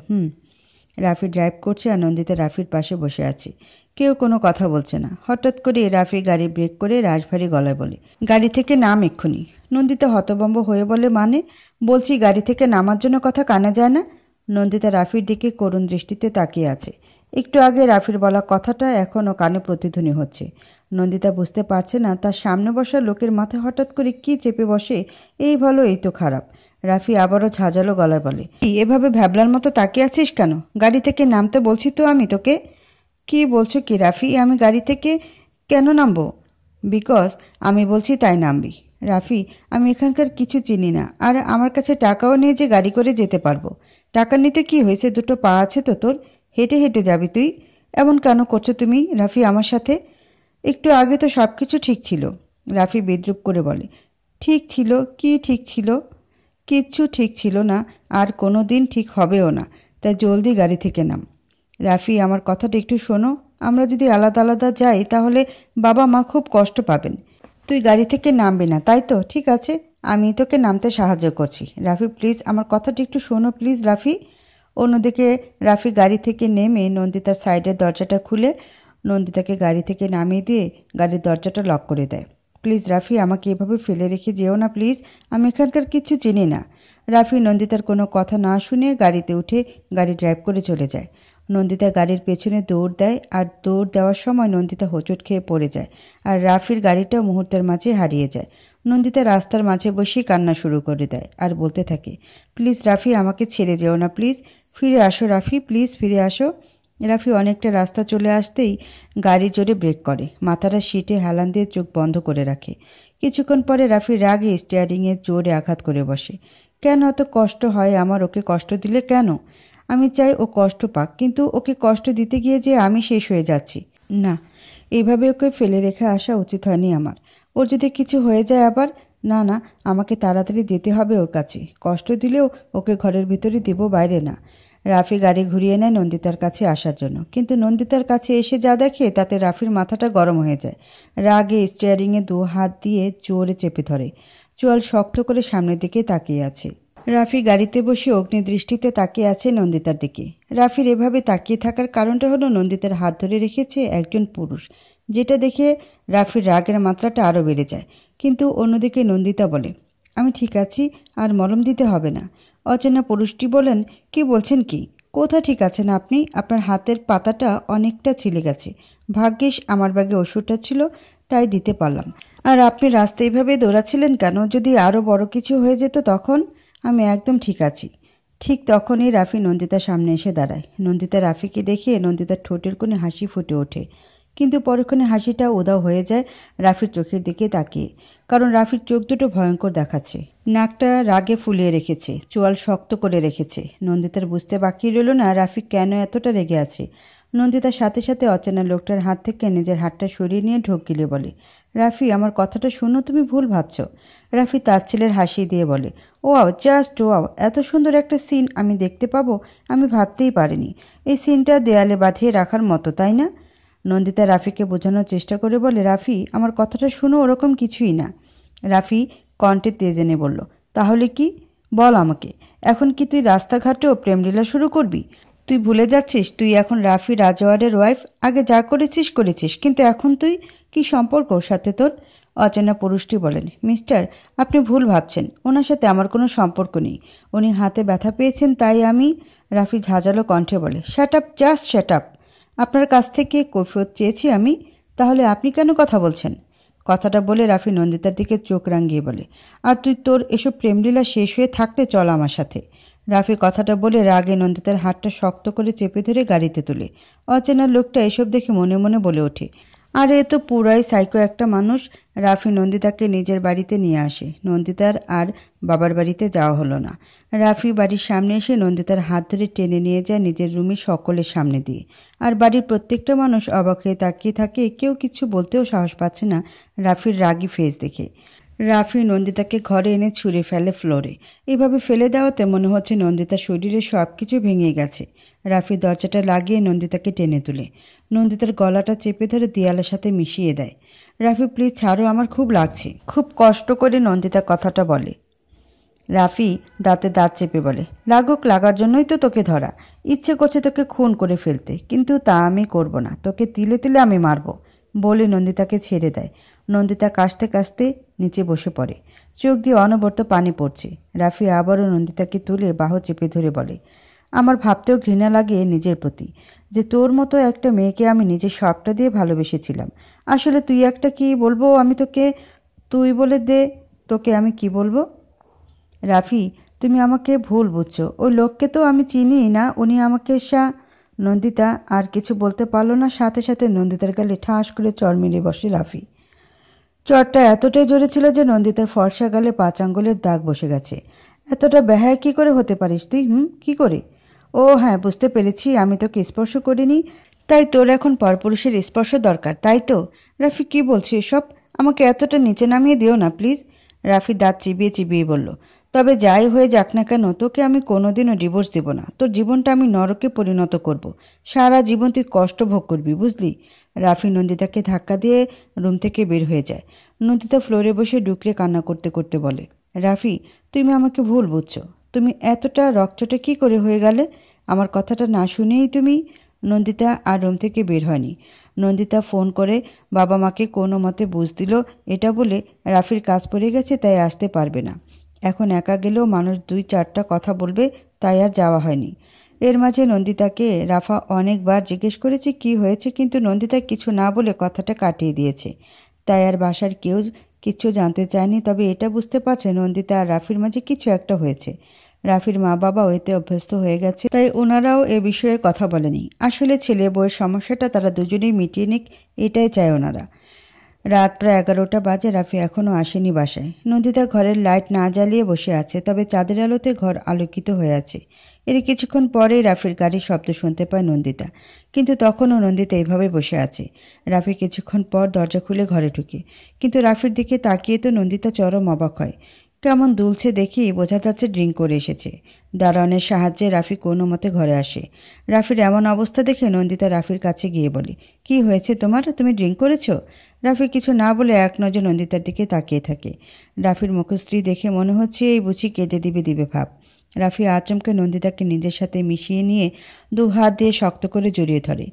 রাফি ড্রাইভ করছে আর নন্দিতা রাফির পাশে বসে আছে। কেউ কোনো কথা বলছে না। হঠাৎ করে রাফি গাড়ি ব্রেক করে রাশভারী গলায় বলে, গাড়ি থেকে নাম এক্ষুনি। নন্দিতা হতভম্ব হয়ে বলে, মানে? বলছি গাড়ি থেকে নামার জন্য কথা কানে যায় না? নন্দিতা রাফির দিকে করুণ দৃষ্টিতে তাকিয়ে আছে। একটু আগে রাফির বলা কথাটা এখনও কানে প্রতিধ্বনি হচ্ছে। নন্দিতা বুঝতে পারছে না তার সামনে বসা লোকের মাথায় হঠাৎ করে কি চেপে বসে। এই ভালো, এই তো খারাপ। রাফি আবারও ঝাঁঝালো গলায় বলে, কি এভাবে ভ্যাবলার মতো তাকিয়ে আছিস কেন? গাড়ি থেকে নামতে বলছি তো আমি তোকে। কি বলছো কি রাফি, আমি গাড়ি থেকে কেন নামবো? বিকজ আমি বলছি তাই নামবি। রাফি, আমি এখানকার কিছু চিনি না, আর আমার কাছে টাকাও নেই যে গাড়ি করে যেতে পারবো। টাকা নিতে কি হয়েছে, 2টো পা আছে তো তোর, হেঁটে হেঁটে যাবি তুই? এমন কেন করছো তুমি রাফি আমার সাথে? একটু আগে তো সব কিছু ঠিক ছিল। রাফি বিদ্রুপ করে বলে, ঠিক ছিল? কি ঠিক ছিল? কিচ্ছু ঠিক ছিল না, আর কোনো দিন ঠিক হবেও না। তাই জলদি গাড়ি থেকে নাম। রাফি, আমার কথাটা একটু শোনো। আমরা যদি আলাদা আলাদা যাই তাহলে বাবা মা খুব কষ্ট পাবেন। তুই গাড়ি থেকে নামবি না, তাই তো? ঠিক আছে, আমি তোকে নামতে সাহায্য করছি। রাফি প্লিজ, আমার কথাটা একটু শোনো প্লিজ রাফি। অন্যদিকে রাফি গাড়ি থেকে নেমে নন্দিতার সাইডের দরজাটা খুলে নন্দিতাকে গাড়ি থেকে নামিয়ে দিয়ে গাড়ির দরজাটা লক করে দেয়। প্লিজ রাফি, আমাকে এভাবে ফেলে রেখে যেও না প্লিজ, আমি এখানকার কিছু চিনি না। রাফি নন্দিতার কোনো কথা না শুনে গাড়িতে উঠে গাড়ি ড্রাইভ করে চলে যায়। নন্দিতা গাড়ির পেছনে দৌড় দেয়, আর দৌড় দেওয়ার সময় নন্দিতা হোঁচট খেয়ে পড়ে যায়, আর রাফির গাড়িটাও মুহূর্তের মাঝে হারিয়ে যায়। নন্দিতা রাস্তার মাঝে বসেই কান্না শুরু করে দেয় আর বলতে থাকে, প্লিজ রাফি, আমাকে ছেড়ে যেও না প্লিজ, ফিরে আসো রাফি, প্লিজ ফিরে আসো। রাফি অনেকটা রাস্তা চলে আসতেই গাড়ি জোরে ব্রেক করে, মাথাটা সিটে হেলান দিয়ে চোখ বন্ধ করে রাখে। কিছুক্ষণ পরে রাফি রাগে স্টিয়ারিংয়ে জোরে আঘাত করে বসে। কেন এত কষ্ট হয় আমার, ওকে কষ্ট দিলে কেন? আমি চাই ও কষ্ট পাক, কিন্তু ওকে কষ্ট দিতে গিয়ে যে আমি শেষ হয়ে যাচ্ছি। না, এইভাবে ওকে ফেলে রেখে আসা উচিত হয়নি আমার। ওর যদি কিছু হয়ে যায় আবার, না না, আমাকে তাড়াতাড়ি যেতে হবে ওর কাছে। কষ্ট দিলেও ওকে ঘরের ভিতরে দেব, বাইরে না। রাফি গাড়ি ঘুরিয়ে নেয় নন্দিতার কাছে আসার জন্য, কিন্তু নন্দিতার কাছে এসে যা দেখে তাতে রাফির মাথাটা গরম হয়ে যায়। রাগে স্টিয়ারিংয়ে 2 হাত দিয়ে জোরে চেপে ধরে, চোয়াল শক্ত করে সামনের দিকে তাকিয়ে আছে। রাফি গাড়িতে বসে অগ্নিদৃষ্টিতে তাকিয়ে আছে নন্দিতার দিকে। রাফির এভাবে তাকিয়ে থাকার কারণটা হলো নন্দিতার হাত ধরে রেখেছে একজন পুরুষ, যেটা দেখে রাফির রাগের মাত্রাটা আরও বেড়ে যায়। কিন্তু অন্যদিকে নন্দিতা বলে, আমি ঠিক আছি, আর মলম দিতে হবে না। অচেনা পুরুষটি বলেন, কি বলছেন কি? কোথা ঠিক আছেন আপনি? আপনার হাতের পাতাটা অনেকটা ছিলে গেছে। ভাগ্যিস আমার ব্যাগে ওষুধটা ছিল, তাই দিতে পারলাম। আর আপনি রাস্তায় এইভাবে দৌড়াচ্ছিলেন কেন? যদি আরও বড় কিছু হয়ে যেত তখন? আমি একদম ঠিক আছি। ঠিক তখনই রাফি নন্দিতার সামনে এসে দাঁড়ায়। নন্দিতা রাফিকে দেখে নন্দিতার ঠোঁটের কোণে হাসি ফুটে ওঠে, কিন্তু পরক্ষণে হাসিটা উধাও হয়ে যায় রাফির চোখের দিকে তাকিয়ে। কারণ রাফির চোখ দুটো ভয়ঙ্কর দেখাচ্ছে, নাকটা রাগে ফুলিয়ে রেখেছে, চোয়াল শক্ত করে রেখেছে। নন্দিতার বুঝতে বাকি রইল না রাফি কেন এতটা রেগে আছে। নন্দিতার সাথে সাথে অচেনা লোকটার হাত থেকে নিজের হাতটা সরিয়ে নিয়ে ঢোক গিলে বলে, রাফি, আমার কথাটা শুনো, তুমি ভুল ভাবছ। রাফি তার ছেলের হাসি দিয়ে বলে, ওয়াও, জাস্ট ওয়াও, এত সুন্দর একটা সিন আমি দেখতে পাবো আমি ভাবতেই পারিনি। এই সিনটা দেয়ালে বাঁধিয়ে রাখার মতো, তাই না? নন্দিতা রাফিকে বোঝানোর চেষ্টা করে বলে, রাফি, আমার কথাটা শুনো, ওরকম কিছুই না। রাফি কণ্ঠে তেজ এনে বলল, তাহলে কি? বল আমাকে। এখন কি তুই রাস্তাঘাটেও প্রেমলীলা শুরু করবি? তুই ভুলে যাচ্ছিস তুই এখন রাফি রাজওয়ারের ওয়াইফ? আগে যা করেছিস করেছিস, কিন্তু এখন তুই কি সম্পর্ক ওর সাথে তোর? অচেনা পুরুষটি বলেন, মিস্টার, আপনি ভুল ভাবছেন, ওনার সাথে আমার কোনো সম্পর্ক নেই। উনি হাতে ব্যথা পেয়েছেন তাই আমি। রাফি ঝাঁঝালো কণ্ঠে বলে, shut up, just shut up. আপনার কাছ থেকে কৈফিয়ত চেয়েছি আমি, তাহলে আপনি কেন কথা বলছেন? কথাটা বলে রাফি নন্দিতার দিকে চোখ রাঙিয়ে বলে, আর তুই তোর এসব প্রেমলীলা শেষ হয়ে থাকলে চল আমার সাথে। রাফি কথাটা বলে রাগে নন্দিতার হাতটা শক্ত করে চেপে ধরে গাড়িতে তোলে। অচেনা লোকটা এসব দেখে মনে মনে বলে ওঠে, আর এ তো পুরাই সাইকো একটা মানুষ। রাফি নন্দিতাকে নিজের বাড়িতে নিয়ে আসে। নন্দিতার আর বাবার বাড়িতে যাওয়া হলো না। রাফি বাড়ির সামনে এসে নন্দিতার হাত ধরে টেনে নিয়ে যায় নিজের রুমে সকলের সামনে দিয়ে। আর বাড়ির প্রত্যেকটা মানুষ অবাক হয়ে তাকিয়ে থাকে, কেউ কিছু বলতেও সাহস পাচ্ছে না রাফির রাগী ফেস দেখে। রাফি নন্দিতাকে ঘরে এনে ছুঁড়ে ফেলে ফ্লোরে। এভাবে ফেলে দেওয়াতে মনে হচ্ছে নন্দিতার শরীরে সব কিছু ভেঙে গেছে। রাফি দরজাটা লাগিয়ে নন্দিতাকে টেনে তুলে নন্দিতার গলাটা চেপে ধরে দেয়ালের সাথে মিশিয়ে দেয়। রাফি প্লিজ ছাড়ো, আমার খুব লাগছে। খুব কষ্ট করে নন্দিতা কথাটা বলে। রাফি দাঁতে দাঁত চেপে বলে, লাগুক, লাগার জন্যই তো তোকে ধরা। ইচ্ছে করছে তোকে খুন করে ফেলতে, কিন্তু তা আমি করব না। তোকে তিলে তিলে আমি মারব বলে নন্দিতাকে ছেড়ে দেয়। নন্দিতা কাশতে কাশতে নিচে বসে পড়ে। চোখ দিয়ে অনবরত পানি পড়ছে। রাফি আবারও নন্দিতাকে তুলে বাহু চেপে ধরে বলে, আমার ভাবতেও ঘৃণা লাগে নিজের প্রতি, যে তোর মতো একটা মেয়েকে আমি নিজের সবটা দিয়ে ভালোবেসেছিলাম। আসলে তুই একটা কি বলবো আমি তোকে, তুই বলে দে তোকে আমি কি বলবো। রাফি, তুমি আমাকে ভুল বুঝছো। ওই লোককে তো আমি চিনি না, উনি আমাকে নন্দিতা আর কিছু বলতে পারলো না। সাথে সাথে নন্দিতার গালে ঠাস করে চড় মেরে বসে রাফি। চড়টা এতটাই জোরে ছিল যে নন্দিতার ফর্সা গালে 5 আঙ্গুলের দাগ বসে গেছে। এতটা বেহায়া কি করে হতে পারিস তুই? কি করে? ও হ্যাঁ, বুঝতে পেরেছি, আমি তোকে স্পর্শ করিনি, তাই তোর এখন পরপুরুষের স্পর্শ দরকার, তাই তো? রাফি, কি বলছি এসব? আমাকে এতটা নিচে নামিয়ে দিও না প্লিজ। রাফি দাঁত চিবিয়ে চিবিয়ে বলল, তবে যাই হয়ে যাক না কেন, তোকে আমি কোনোদিনও ডিভোর্স দেব না। তোর জীবনটা আমি নরকে পরিণত করব। সারা জীবন তুই কষ্ট ভোগ করবি, বুঝলি? রাফি নন্দিতাকে ধাক্কা দিয়ে রুম থেকে বের হয়ে যায়। নন্দিতা ফ্লোরে বসে ডুকরে কান্না করতে করতে বলে, রাফি, তুমি আমাকে ভুল বুঝছো। তুমি এতটা রকচটে কী করে হয়ে গেলে? আমার কথাটা না শুনেই তুমি। নন্দিতা আর রুম থেকে বের হয়নি। নন্দিতা ফোন করে বাবা মাকে কোনো মতে বুঝ দিল, এটা বলে রাফির কাজ পড়ে গেছে, তাই আসতে পারবে না। এখন একা গেলেও মানুষ 2-4টা কথা বলবে, তাই আর যাওয়া হয়নি। এর মাঝে নন্দিতাকে রাফা অনেকবার জিজ্ঞেস করেছে কি হয়েছে, কিন্তু নন্দিতা কিছু না বলে কথাটা কাটিয়ে দিয়েছে। তাই আর বাসার কেউ কিচ্ছু জানতে চায়নি। তবে এটা বুঝতে পারছে নন্দিতা আর রাফির মাঝে কিছু একটা হয়েছে। রাফির মা বাবাও এতে অভ্যস্ত হয়ে গেছে, তাই ওনারাও এ বিষয়ে কথা বলেনি। আসলে ছেলে বউয়ের সমস্যাটা তারা দুজনেই মিটিয়ে নিক, এটাই চায় ওনারা। রাত প্রায় 11টা বাজে। রাফি এখনও আসেনি বাসায়। নন্দিতা ঘরের লাইট না জ্বালিয়ে বসে আছে, তবে চাঁদের আলোতে ঘর আলোকিত হয়ে আছে। এর কিছুক্ষণ পরেই রাফির গাড়ির শব্দ শুনতে পায় নন্দিতা, কিন্তু তখনও নন্দিতা এইভাবে বসে আছে। রাফি কিছুক্ষণ পর দরজা খুলে ঘরে ঢুকে, কিন্তু রাফির দিকে তাকিয়ে তো নন্দিতা চরম অবাক হয়। কেমন দুলছে দেখি বোঝা যাচ্ছে ড্রিঙ্ক করে এসেছে। দারোয়ানের সাহায্যে রাফি কোনো মতে ঘরে আসে। রাফির এমন অবস্থা দেখে নন্দিতা রাফির কাছে গিয়ে বলে, কি হয়েছে তোমার? তুমি ড্রিঙ্ক করেছো? রাফি কিছু না বলে এক নজর নন্দিতার দিকে তাকিয়ে থাকে। রাফির মুখশ্রী দেখে মনে হচ্ছে এই বুঝি কেঁদে দিবে ভাব। রাফি আচমকে নন্দিতাকে নিজের সাথে মিশিয়ে নিয়ে 2 হাত দিয়ে শক্ত করে জড়িয়ে ধরে।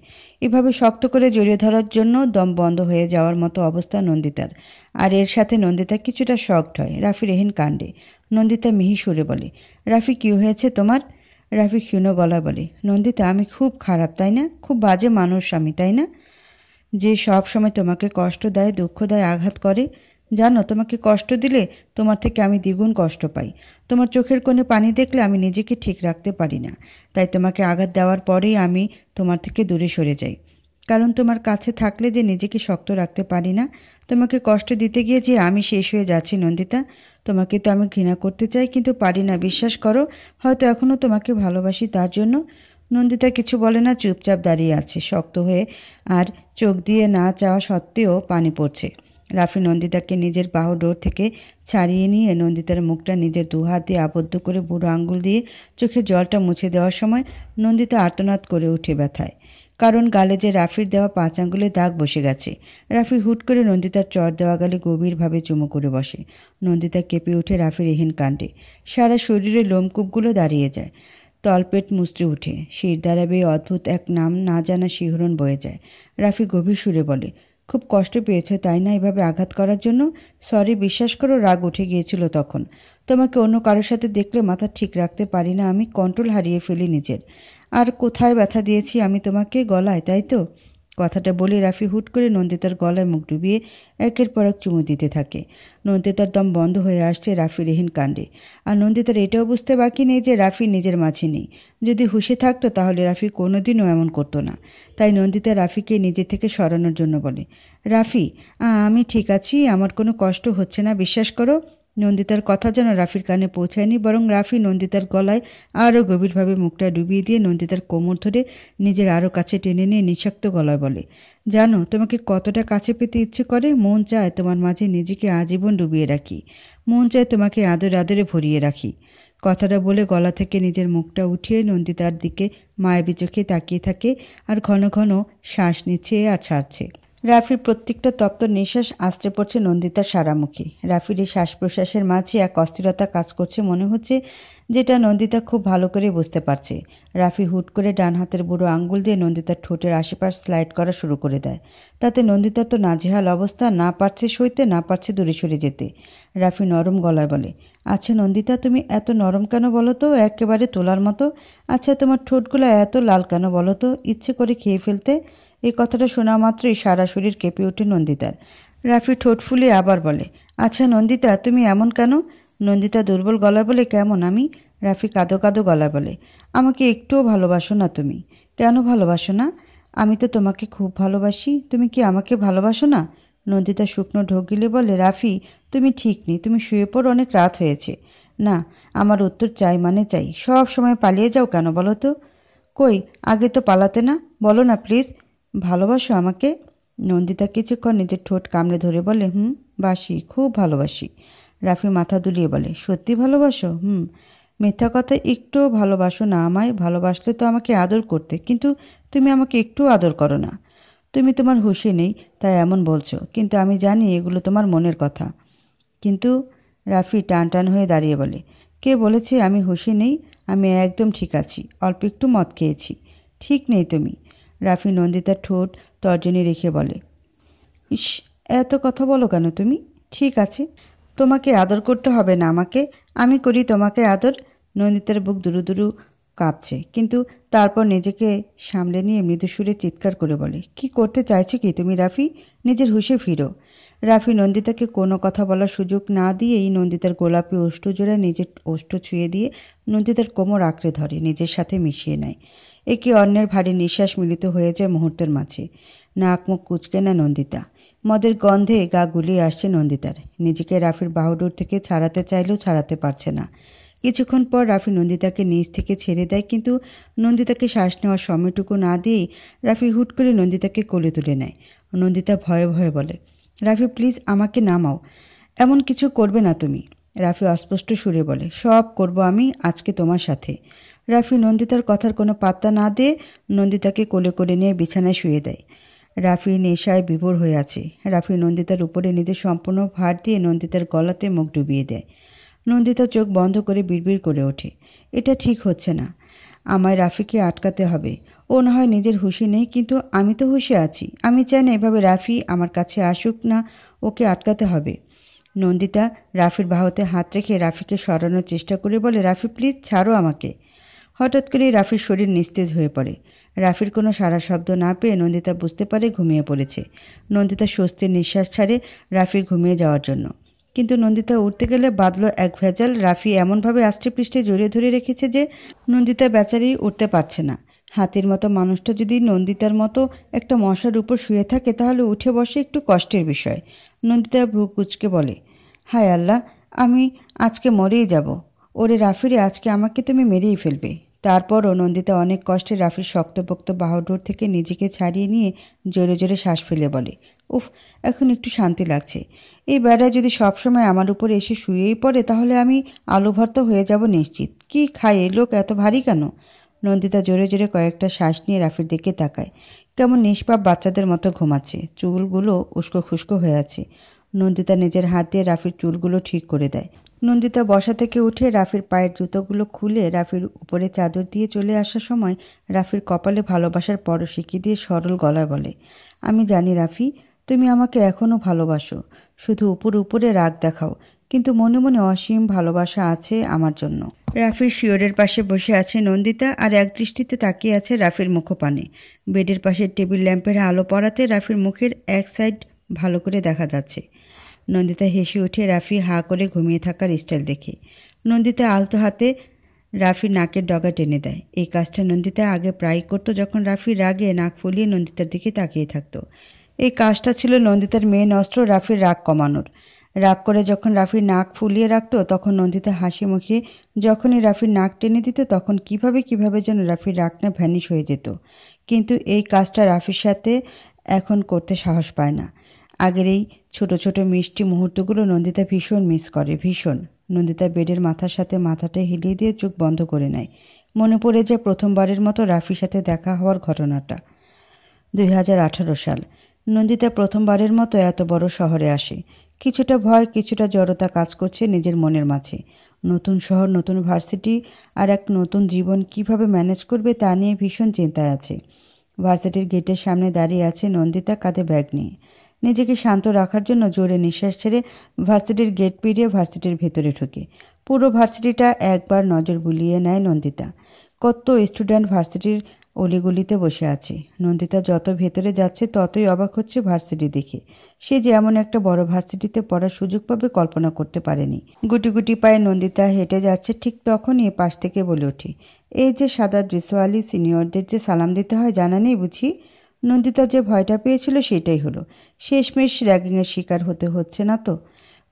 এভাবে শক্ত করে জড়িয়ে ধরার জন্য দম বন্ধ হয়ে যাওয়ার মতো অবস্থা নন্দিতার। আর এর সাথে নন্দিতা কিছুটা শকড হয় রাফির এহেন কাণ্ডে। নন্দিতা মিহি সুরে বলে, রাফি, কি হয়েছে তোমার? রাফি ক্ষীণ গলা বলে, নন্দিতা, আমি খুব খারাপ, তাই না? খুব বাজে মানুষ আমি, তাই না? যে সব সময় তোমাকে কষ্ট দেয়, দুঃখ দেয়, আঘাত করে। জানো, তোমাকে কষ্ট দিলে তোমার থেকে আমি দ্বিগুণ কষ্ট পাই। তোমার চোখের কোণে পানি দেখলে আমি নিজেকে ঠিক রাখতে পারি না। তাই তোমাকে আঘাত দেওয়ার পরেই আমি তোমার থেকে দূরে সরে যাই। কারণ তোমার কাছে থাকলে যে নিজেকে শক্ত রাখতে পারি না। তোমাকে কষ্ট দিতে গিয়ে যে আমি শেষ হয়ে যাচ্ছি নন্দিতা। তোমাকে তো আমি ঘৃণা করতে চাই, কিন্তু পারি না, বিশ্বাস করো। হয়তো এখনও তোমাকে ভালোবাসি, তার জন্য। নন্দিতা কিছু বলে না, চুপচাপ দাঁড়িয়ে আছে শক্ত হয়ে, আর চোখ দিয়ে না চাওয়া সত্ত্বেও পানি পড়ছে। রাফি নন্দিতাকে নিজের বাহু ডোর থেকে ছাড়িয়ে নিয়ে নন্দিতার মুখটা নিজের 2 হাত দিয়ে আবদ্ধ করে বুড়ো আঙ্গুল দিয়ে চোখের জলটা মুছে দেওয়ার সময় নন্দিতা আর্তনাদ করে উঠে ব্যথায়। কারণ গালে যে রাফির দেওয়া 5 আঙ্গুলের দাগ বসে গেছে। রাফি হুট করে নন্দিতার চর দেওয়া গালে গভীরভাবে চুমু করে বসে। নন্দিতা কেঁপে ওঠে রাফির এহেন কাণ্ডে। সারা শরীরে লোমকূপগুলো দাঁড়িয়ে যায়। তলপেট মুচড়ে উঠে শির দ্বারা বেয়ে অদ্ভুত এক নাম না জানা শিহরণ বয়ে যায়। রাফি গভীর সুরে বলে, খুব কষ্ট পেয়েছ তাই না এভাবে আঘাত করার জন্য? সরি, বিশ্বাস করো, রাগ উঠে গিয়েছিল তখন। তোমাকে অন্য কারোর সাথে দেখলে মাথা ঠিক রাখতে পারি না, আমি কন্ট্রোল হারিয়ে ফেলি নিজের। আর কোথায় ব্যথা দিয়েছি আমি তোমাকে? গলায়, তাই তো? কথাটা বলে রাফি হুট করে নন্দিতার গলায় মুখ ডুবিয়ে একের পর এক চুমু দিতে থাকে। নন্দিতার দম বন্ধ হয়ে আসছে রাফিরহীন কাণ্ডে। আর নন্দিতার এটাও বুঝতে বাকি নেই যে রাফি নিজের মাঝে নেই। যদি হুঁশে থাকতো তাহলে রাফি কোনোদিনও এমন করতো না। তাই নন্দিতা রাফিকে নিজে থেকে সরানোর জন্য বলে, রাফি, আমি ঠিক আছি, আমার কোনো কষ্ট হচ্ছে না, বিশ্বাস করো। নন্দিতার কথা যেন রাফির কানে পৌঁছায়নি, বরং রাফি নন্দিতার গলায় আরও গভীরভাবে মুখটা ডুবিয়ে দিয়ে নন্দিতার কোমর ধরে নিজের আরও কাছে টেনে নিয়ে নিঃশব্দ গলায় বলে, জানো তোমাকে কতটা কাছে পেতে ইচ্ছে করে? মন চায় তোমার মাঝে নিজেকে আজীবন ডুবিয়ে রাখি, মন চায় তোমাকে আদরে আদরে ভরিয়ে রাখি। কথাটা বলে গলা থেকে নিজের মুখটা উঠিয়ে নন্দিতার দিকে মায়াবী চোখে তাকিয়ে থাকে আর ঘন ঘন শ্বাস নিচ্ছে আর ছাড়ছে। রাফির প্রত্যেকটা তপ্ত নিঃশ্বাস আশ্রে পড়ছে নন্দিতার সারামুখী। রাফির এই শ্বাস প্রশ্বাসের মাঝে এক অস্থিরতা কাজ করছে মনে হচ্ছে, যেটা নন্দিতা খুব ভালো করে বুঝতে পারছে। রাফি হুট করে ডান হাতের বুড়ো আঙ্গুল দিয়ে নন্দিতার ঠোঁটের আশেপাশ স্লাইড করা শুরু করে দেয়। তাতে নন্দিতার তো নাজেহাল অবস্থা, না পারছে সইতে, না পারছে দূরে সরে যেতে। রাফি নরম গলায় বলে, আচ্ছা নন্দিতা, তুমি এত নরম কেন বলো তো? একেবারে তোলার মতো। আচ্ছা তোমার ঠোঁটগুলো এত লাল কেন বলো তো? ইচ্ছে করে খেয়ে ফেলতে। এই কথাটা শোনা মাত্রই সারা শরীর কেঁপে ওঠে নন্দিতার। রাফি ঠোঁট ফুলিয়ে আবার বলে, আচ্ছা নন্দিতা, তুমি এমন কেন? নন্দিতা দুর্বল গলায় বলে, কেমন আমি? রাফি কাঁদো কাঁদো গলায় বলে, আমাকে একটুও ভালোবাসো না তুমি? কেন ভালোবাসো না? আমি তো তোমাকে খুব ভালোবাসি, তুমি কি আমাকে ভালোবাসো না? নন্দিতা শুকনো ঢোক গিলে বলে, রাফি, তুমি ঠিক নেই, তুমি শুয়ে পড়ো, অনেক রাত হয়েছে। না, আমার উত্তর চাই মানে চাই। সব সময় পালিয়ে যাও কেন বলো তো? কই, আগে তো পালাতে না, বলো না প্লিজ, ভালোবাসো আমাকে? নন্দিতা কিছুক্ষণ নিজের ঠোঁট কামড়ে ধরে বলে, বাসি, খুব ভালোবাসি। রাফি মাথা দুলিয়ে বলে, সত্যি ভালোবাসো? মিথ্যা কথা, একটুও ভালোবাসো না আমায়? ভালোবাসলে তো আমাকে আদর করতে, কিন্তু তুমি আমাকে একটু আদর করো না। তুমি তোমার হুঁশে নেই তাই এমন বলছো, কিন্তু আমি জানি এগুলো তোমার মনের কথা। কিন্তু রাফি টান টান হয়ে দাঁড়িয়ে বলে, কে বলেছে আমি হুঁশে নেই? আমি একদম ঠিক আছি, অল্প একটু মদ খেয়েছি। ঠিক নেই তুমি। রাফি নন্দিতার ঠোঁট তর্জনী রেখে বলে, ইস, এত কথা বলো কেন তুমি? ঠিক আছে, তোমাকে আদর করতে হবে না আমাকে, আমি করি তোমাকে আদর। নন্দিতার বুক দুরু দুরু কাঁপছে, কিন্তু তারপর নিজেকে সামলে নিয়ে মৃদু সুরে চিৎকার করে বলে, কি করতে চাইছো কি তুমি রাফি? নিজের হুঁশে ফিরো। রাফি নন্দিতাকে কোনো কথা বলার সুযোগ না দিয়েই নন্দিতার গোলাপি ওষ্ঠ জোড়ায় নিজের ওষ্ঠ ছুঁয়ে দিয়ে নন্দিতার কোমর আঁকড়ে ধরে নিজের সাথে মিশিয়ে নেয়। একে অন্যের ভারী নিঃশ্বাস মিলিত হয়ে যায় মুহূর্তের মাঝে। নাক মুখ কুঁচকে নেয় নন্দিতা। মদের গন্ধে গা গুলিয়ে আসছে নন্দিতার। নিজেকে রাফির বাহুডোর থেকে ছাড়াতে চাইলেও ছাড়াতে পারছে না। কিছুক্ষণ পর রাফি নন্দিতাকে নিচ থেকে ছেড়ে দেয়, কিন্তু নন্দিতাকে শ্বাস নেওয়ার সময়টুকু না দিয়েই রাফি হুট করে নন্দিতাকে কোলে তুলে নেয়। নন্দিতা ভয়ে ভয়ে বলে, রাফি প্লিজ আমাকে নামাও, এমন কিছু করবে না তুমি। রাফি অস্পষ্ট সুরে বলে, সব করব আমি আজকে তোমার সাথে। রাফি নন্দিতার কথার কোনো পাত্তা না দিয়ে নন্দিতাকে কোলে করে নিয়ে বিছানায় শুয়ে দেয়। রাফি নেশায় বিভোর হয়ে আছে। রাফি নন্দিতার উপরে নিজের সম্পূর্ণ ভার দিয়ে নন্দিতার গলাতে মুখ ডুবিয়ে দেয়। নন্দিতা চোখ বন্ধ করে বিড়বিড় করে ওঠে, এটা ঠিক হচ্ছে না, আমায় রাফিকে আটকাতে হবে। ও না হয় নিজের হুঁশে নেই, কিন্তু আমি তো হুঁশে আছি। আমি চাই না এভাবে রাফি আমার কাছে আসুক, না, ওকে আটকাতে হবে। নন্দিতা রাফির বাহুতে হাত রেখে রাফিকে সরানোর চেষ্টা করে বলে, রাফি প্লিজ ছাড়ো আমাকে। হঠাৎ করে রাফির শরীর নিস্তেজ হয়ে পড়ে। রাফির কোনো সারা শব্দ না পেয়ে নন্দিতা বুঝতে পারে ঘুমিয়ে পড়েছে। নন্দিতা স্বস্তির নিঃশ্বাস ছাড়ে রাফি ঘুমিয়ে যাওয়ার জন্য। কিন্তু নন্দিতা উঠতে গেলে বাঁধল এক ভেজাল। রাফি এমনভাবে আষ্টে পৃষ্ঠে জড়িয়ে ধরে রেখেছে যে নন্দিতা বেচারি উঠতে পারছে না। হাতির মতো মানুষটা যদি নন্দিতার মতো একটা মশার উপর শুয়ে থাকে তাহলে উঠে বসে একটু কষ্টের বিষয়। নন্দিতা ভ্রু কুঁচকে বলে, হায় আল্লাহ, আমি আজকে মরেই যাব। ওরে রাফিরে, আজকে আমাকে তুমি মেরেই ফেলবে। তারপরও নন্দিতা অনেক কষ্টে রাফির শক্তপোক্ত বাহুডোর থেকে নিজেকে ছাড়িয়ে নিয়ে জোরে জোরে শ্বাস ফেলে বলে, উফ, এখন একটু শান্তি লাগছে। এই বেড়া যদি সবসময় আমার উপরে এসে শুয়েই পড়ে তাহলে আমি আলু ভর্তা হয়ে যাব নিশ্চিত। কি খায় লোক, এত ভারী কেন? নন্দিতা জোরে জোরে কয়েকটা শ্বাস নিয়ে রাফির দিকে তাকায়। কেমন নিষ্পাপ বাচ্চাদের মতো ঘুমাচ্ছে, চুলগুলো উস্কো খুস্কো হয়ে আছে। নন্দিতা নিজের হাত দিয়ে রাফির চুলগুলো ঠিক করে দেয়। নন্দিতা বসা থেকে উঠে রাফির পায়ের জুতোগুলো খুলে রাফির উপরে চাদর দিয়ে চলে আসার সময় রাফির কপালে ভালোবাসার পরশ এঁকে দিয়ে সরল গলায় বলে, আমি জানি রাফি, তুমি আমাকে এখনও ভালোবাসো, শুধু উপরে উপরে রাগ দেখাও, কিন্তু মনে মনে অসীম ভালোবাসা আছে আমার জন্য। রাফির শিয়রের পাশে বসে আছে নন্দিতা, আর একদৃষ্টিতে তাকিয়ে আছে রাফির মুখপানে। বেডের পাশে টেবিল ল্যাম্পের আলো পড়াতে রাফির মুখের এক সাইড ভালো করে দেখা যাচ্ছে। নন্দিতা হেসে উঠে রাফি হাঁ করে ঘুমিয়ে থাকার স্টাইল দেখে। নন্দিতা আলতো হাতে রাফির নাকের ডগা টেনে দেয়। এই কাজটা নন্দিতা আগে প্রায় করতো যখন রাফি রাগে নাক ফুলিয়ে নন্দিতার দিকে তাকিয়ে থাকতো। এই কাজটা ছিল নন্দিতার মেন অস্ত্র রাফির রাগ কমানোর। রাগ করে যখন রাফির নাক ফুলিয়ে রাখতো তখন নন্দিতা হাসি মুখে যখনই রাফির নাক টেনে দিত তখন কিভাবে যেন রাফির রাগটা ভ্যানিশ হয়ে যেত। কিন্তু এই কাজটা রাফির সাথে এখন করতে সাহস পায় না। আগের এই ছোট ছোট মিষ্টি মুহূর্তগুলো নন্দিতা ভীষণ মিস করে, ভীষণ। নন্দিতা বেডের মাথার সাথে মাথাটা হিলিয়ে দিয়ে চোখ বন্ধ করে নেয়। মনে পড়ে যায় প্রথমবারের মতো রাফির সাথে দেখা হওয়ার ঘটনাটা। 2018 সাল। নন্দিতা প্রথমবারের মতো এত বড় শহরে আসে। কিছুটা ভয়, কিছুটা জড়তা কাজ করছে নিজের মনের মাঝে। নতুন শহর, নতুন ভার্সিটি আর এক নতুন জীবন কিভাবে ম্যানেজ করবে তা নিয়ে ভীষণ চিন্তায় আছে। ভার্সিটির গেটের সামনে দাঁড়িয়ে আছে নন্দিতা, কাঁধে ব্যাগ নিয়ে। নিজেকে শান্ত রাখার জন্য জোরে নিঃশ্বাস ছেড়ে ভার্সিটির গেট পেরিয়ে ভার্সিটির ভেতরে ঢুকে। পুরো ভার্সিটিটা একবার নজর বুলিয়ে নেয় নন্দিতা। কত স্টুডেন্ট ভার্সিটির অলিগলিতে বসে আছে। নন্দিতা যত ভেতরে যাচ্ছে ততই অবাক হচ্ছে ভার্সিটি দেখে। সে যে এমন একটা বড় ভার্সিটিতে পড়ার সুযোগ পাবে কল্পনা করতে পারেনি। গুটি গুটি পায়ে নন্দিতা হেঁটে যাচ্ছে, ঠিক তখনই পাশ থেকে বলে ওঠে, এই যে সাদা ড্রেসওয়ালি সিনিয়রদের যে সালাম দিতে হয় জানা নেই বুঝি? নন্দিতা যে ভয়টা পেয়েছিল সেটাই হলো। শেষমেশ র্যাগিংয়ের শিকার হতে হচ্ছে না তো?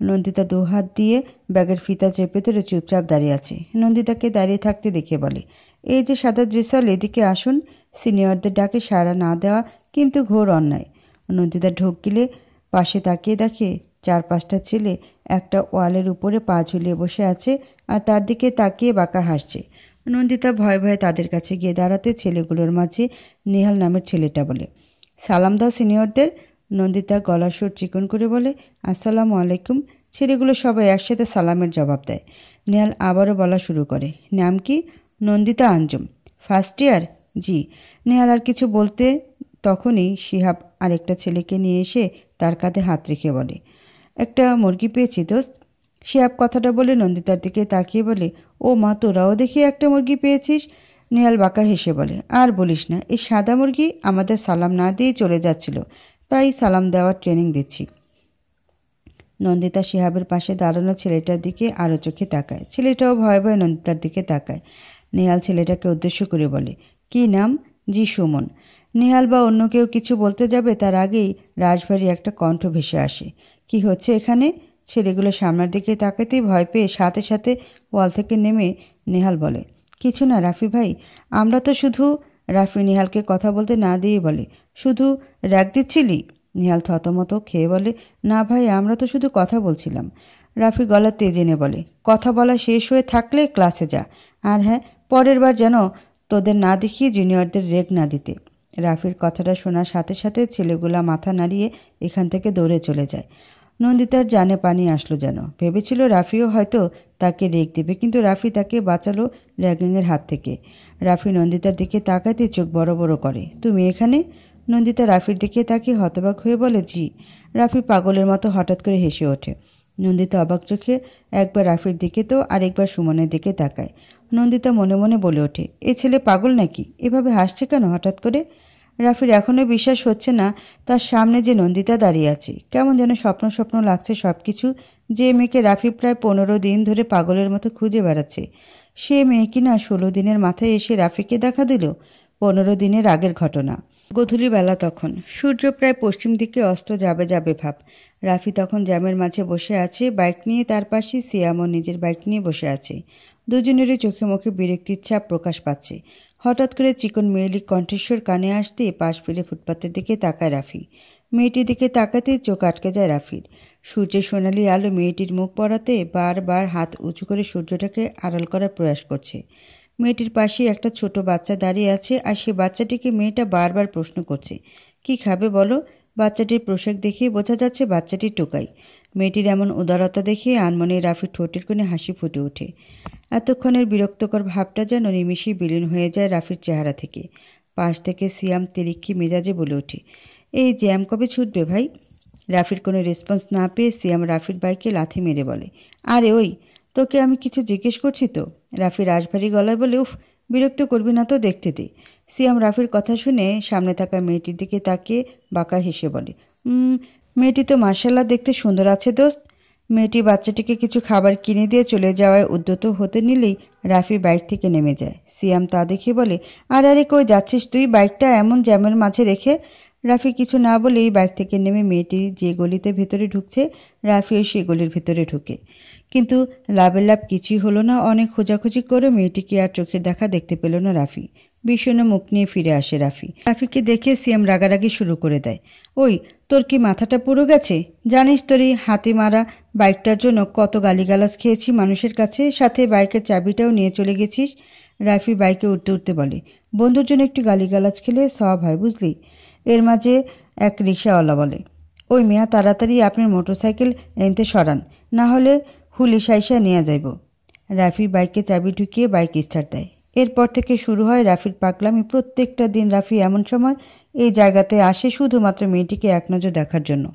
নন্দিতা দু হাত দিয়ে ব্যাগের ফিতা চেপে ধরে চুপচাপ দাঁড়িয়ে আছে। নন্দিতাকে দাঁড়িয়ে থাকতে দেখে বলে, এই যে সাদা ড্রেসওয়াল, এদিকে আসুন। সিনিয়রদের ডাকে সাড়া না দেওয়া কিন্তু ঘোর অন্যায়। নন্দিতা ঢোক গিলে পাশে তাকিয়ে দেখে 4-5টা ছেলে একটা ওয়ালের উপরে পা ঝুলিয়ে বসে আছে আর তার দিকে তাকিয়ে বাঁকা হাসছে। নন্দিতা ভয়ে ভয়ে তাদের কাছে গিয়ে দাঁড়াতে ছেলেগুলোর মাঝে নেহাল নামের ছেলেটা বলে, সালাম দাও সিনিয়রদের। নন্দিতা গলার সুর চিকন করে বলে, আসসালামু আলাইকুম। ছেলেগুলো সবাই একসাথে সালামের জবাব দেয়। নেহাল আবারও বলা শুরু করে, নাম কি? নন্দিতা আঞ্জুম। First year? জি। নেহাল আর কিছু বলতে তখনই শিহাব আরেকটা ছেলেকে নিয়ে এসে তার কাঁধে হাত রেখে বলে, একটা মুরগি পেয়েছি দোস্ত। শিহাব কথাটা বলে নন্দিতার দিকে তাকিয়ে বলে, ও মা, তোরাও দেখি একটা মুরগি পেয়েছিস? নেহাল বাঁকা হেসে বলে, আর বলিস না, এই সাদা মুরগি আমাদের সালাম না দিয়েই চলে যাচ্ছিল, তাই সালাম দেওয়ার ট্রেনিং দিচ্ছি। নন্দিতা শিহাবের পাশে দাঁড়ানো ছেলেটার দিকে আরও চোখে তাকায়। ছেলেটাও ভয়ে ভয়ে নন্দিতার দিকে তাকায়। নেহাল ছেলেটাকে উদ্দেশ্য করে বলে, কি নাম? জি, সুমন। নেহাল বা অন্য কেউ কিছু বলতে যাবে তার আগেই রাশভারী একটা কণ্ঠ ভেসে আসে। কি হচ্ছে এখানে? ছেলেগুলো সামনের দিকে তাকাতেই ভয় পেয়ে সাথে সাথে ওয়াল থেকে নেমে নেহাল বলে, কিছু না রাফি ভাই, আমরা তো শুধু। রাফি নেহালকে কথা বলতে না দিয়ে বলে, শুধু র্যাগ দিচ্ছিলি? নেহাল থতমত খেয়ে বলে, না ভাই, আমরা তো শুধু কথা বলছিলাম। রাফি গলা তেজ এনে বলে, কথা বলা শেষ হয়ে থাকলে ক্লাসে যা, আর হ্যাঁ, পরের বার যেন তোদের না দেখিয়ে জুনিয়রদের রেগ না দিতে। রাফির কথাটা শোনার সাথে সাথে ছেলেগুলা মাথা নাড়িয়ে এখান থেকে দৌড়ে চলে যায়। নন্দিতার জানে পানি আসলো যেন। ভেবেছিল রাফিও হয়তো তাকে রেগ দেবে, কিন্তু রাফি তাকে বাঁচালো র্যাগিংয়ের হাত থেকে। রাফি নন্দিতার দিকে তাকাতে চোখ বড় বড় করে, তুমি এখানে? নন্দিতা রাফির দিকে তাকিয়ে হতবাক হয়ে বলে, জি। রাফি পাগলের মতো হঠাৎ করে হেসে ওঠে। নন্দিতা অবাক চোখে একবার রাফির দিকে তো আরেকবার সুমনের দিকে তাকায়। নন্দিতা মনে মনে বলে ওঠে, এ ছেলে পাগল নাকি? এভাবে হাসছে কেন হঠাৎ করে? রাফির এখনও বিশ্বাস হচ্ছে না তার সামনে যে নন্দিতা দাঁড়িয়ে আছে। কেমন যেন স্বপ্ন স্বপ্ন লাগছে সব কিছু। যে মেয়েকে রাফি প্রায় 15 দিন ধরে পাগলের মতো খুঁজে বেড়াচ্ছে, সে মেয়ে কিনা 16 দিনের মাথায় এসে রাফিকে দেখা দিল। 15 দিনের আগের ঘটনা। গধূলি বেলা তখন। সূর্য প্রায় পশ্চিম দিকে অস্ত যাবে যাবে ভাব। রাফি তখন জ্যামের মাঝে বসে আছে বাইক নিয়ে, তার পাশে সিয়ামও নিজের বাইক নিয়ে বসে আছে। দুজনেরই চোখে মুখে বিরক্তির ছাপ প্রকাশ পাচ্ছে। হঠাৎ করে চিকন মেয়েলি কণ্ঠেশ্বর কানে আসতে পাশ ফিরে ফুটপাতের দিকে তাকায় রাফি। মেয়েটির দিকে তাকাতেই চোখ আটকে যায় রাফির। সূর্যের সোনালি আলো মেয়েটির মুখ পড়াতে বারবার হাত উঁচু করে সূর্যটাকে আড়াল করার প্রয়াস করছে। মেয়েটির পাশে একটা ছোট বাচ্চা দাঁড়িয়ে আছে, আর সেই বাচ্চাটিকে মেয়েটা বারবার প্রশ্ন করছে, কি খাবে বলো? বাচ্চাটির পোশাক দেখেই বোঝা যাচ্ছে বাচ্চাটি টোকাই। মেয়েটির এমন উদারতা দেখে আনমনে রাফির ঠোঁটের কোণে হাসি ফুটে ওঠে। এতক্ষণের বিরক্তকর ভাবটা যেন নিমিষেই বিলীন হয়ে যায় রাফির চেহারা থেকে। পাশ থেকে সিয়াম তিরিক্ষি মেজাজে বলে ওঠে, এই জ্যাম কবে ছুটবে ভাই? রাফির কোনো রেসপন্স না পেয়ে সিয়াম রাফির বাইকে লাথি মেরে বলে, আরে ওই, তোকে আমি কিছু জিজ্ঞেস করছি তো। রাফি রাশভারী গলায় বলে, উফ, বিরক্ত করবি না তো, দেখতে দে। সিয়াম রাফির কথা শুনে সামনে থাকা মেয়েটির দিকে তাকিয়ে বাঁকা হেসে বলে, মেয়েটি তো মার্শাল্লাহ দেখতে সুন্দর আছে দোস্ত। মেয়েটি বাচ্চাটিকে কিছু খাবার কিনে দিয়ে চলে যাওয়ায় উদ্যত হতে নিলেই রাফি বাইক থেকে নেমে যায়। সিয়াম তা দেখে বলে, আরে কই যাচ্ছিস তুই, বাইকটা এমন জ্যামের মাঝে রেখে? রাফি কিছু না বলেই বাইক থেকে নেমে মেয়েটি যে গলিতে ভেতরে ঢুকছে রাফিও সেই গলির ভেতরে ঢুকে। কিন্তু লাভের লাভ কিছুই হলো না। অনেক খোঁজাখুঁজি করে মেয়েটিকে আর চোখের দেখা দেখতে পেল না রাফি। বিষণ্ণ মুখ নিয়ে ফিরে আসে রাফি। রাফিকে দেখে সিয়াম রাগারাগি শুরু করে দেয়, ওই, তোর কি মাথাটা পুরো গেছে? জানিস তোর এই হাতি মারা বাইকটার জন্য কত গালিগালাজ খেয়েছি মানুষের কাছে, সাথে বাইকের চাবিটাও নিয়ে চলে গেছিস। রাফি বাইকে উঠতে উঠতে বলে, বন্ধুর জন্য একটু গালিগালাজ খেলে সব হয় বুঝলি। এর মাঝে এক রিক্সাওয়ালা বলে, ওই মিয়া, তাড়াতাড়ি আপনার মোটরসাইকেল এনতে সরান, না হলে হুলি সাইসা নিয়ে যাইব। রাফি বাইকে চাবি ঢুকিয়ে বাইক স্টার্ট দেয়। এরপর থেকে শুরু হয় রাফির পাগলামি। প্রত্যেকটা দিন রাফি এমন সময় এই জায়গাতে আসে শুধুমাত্র মেয়েটিকে এক নজর দেখার জন্য।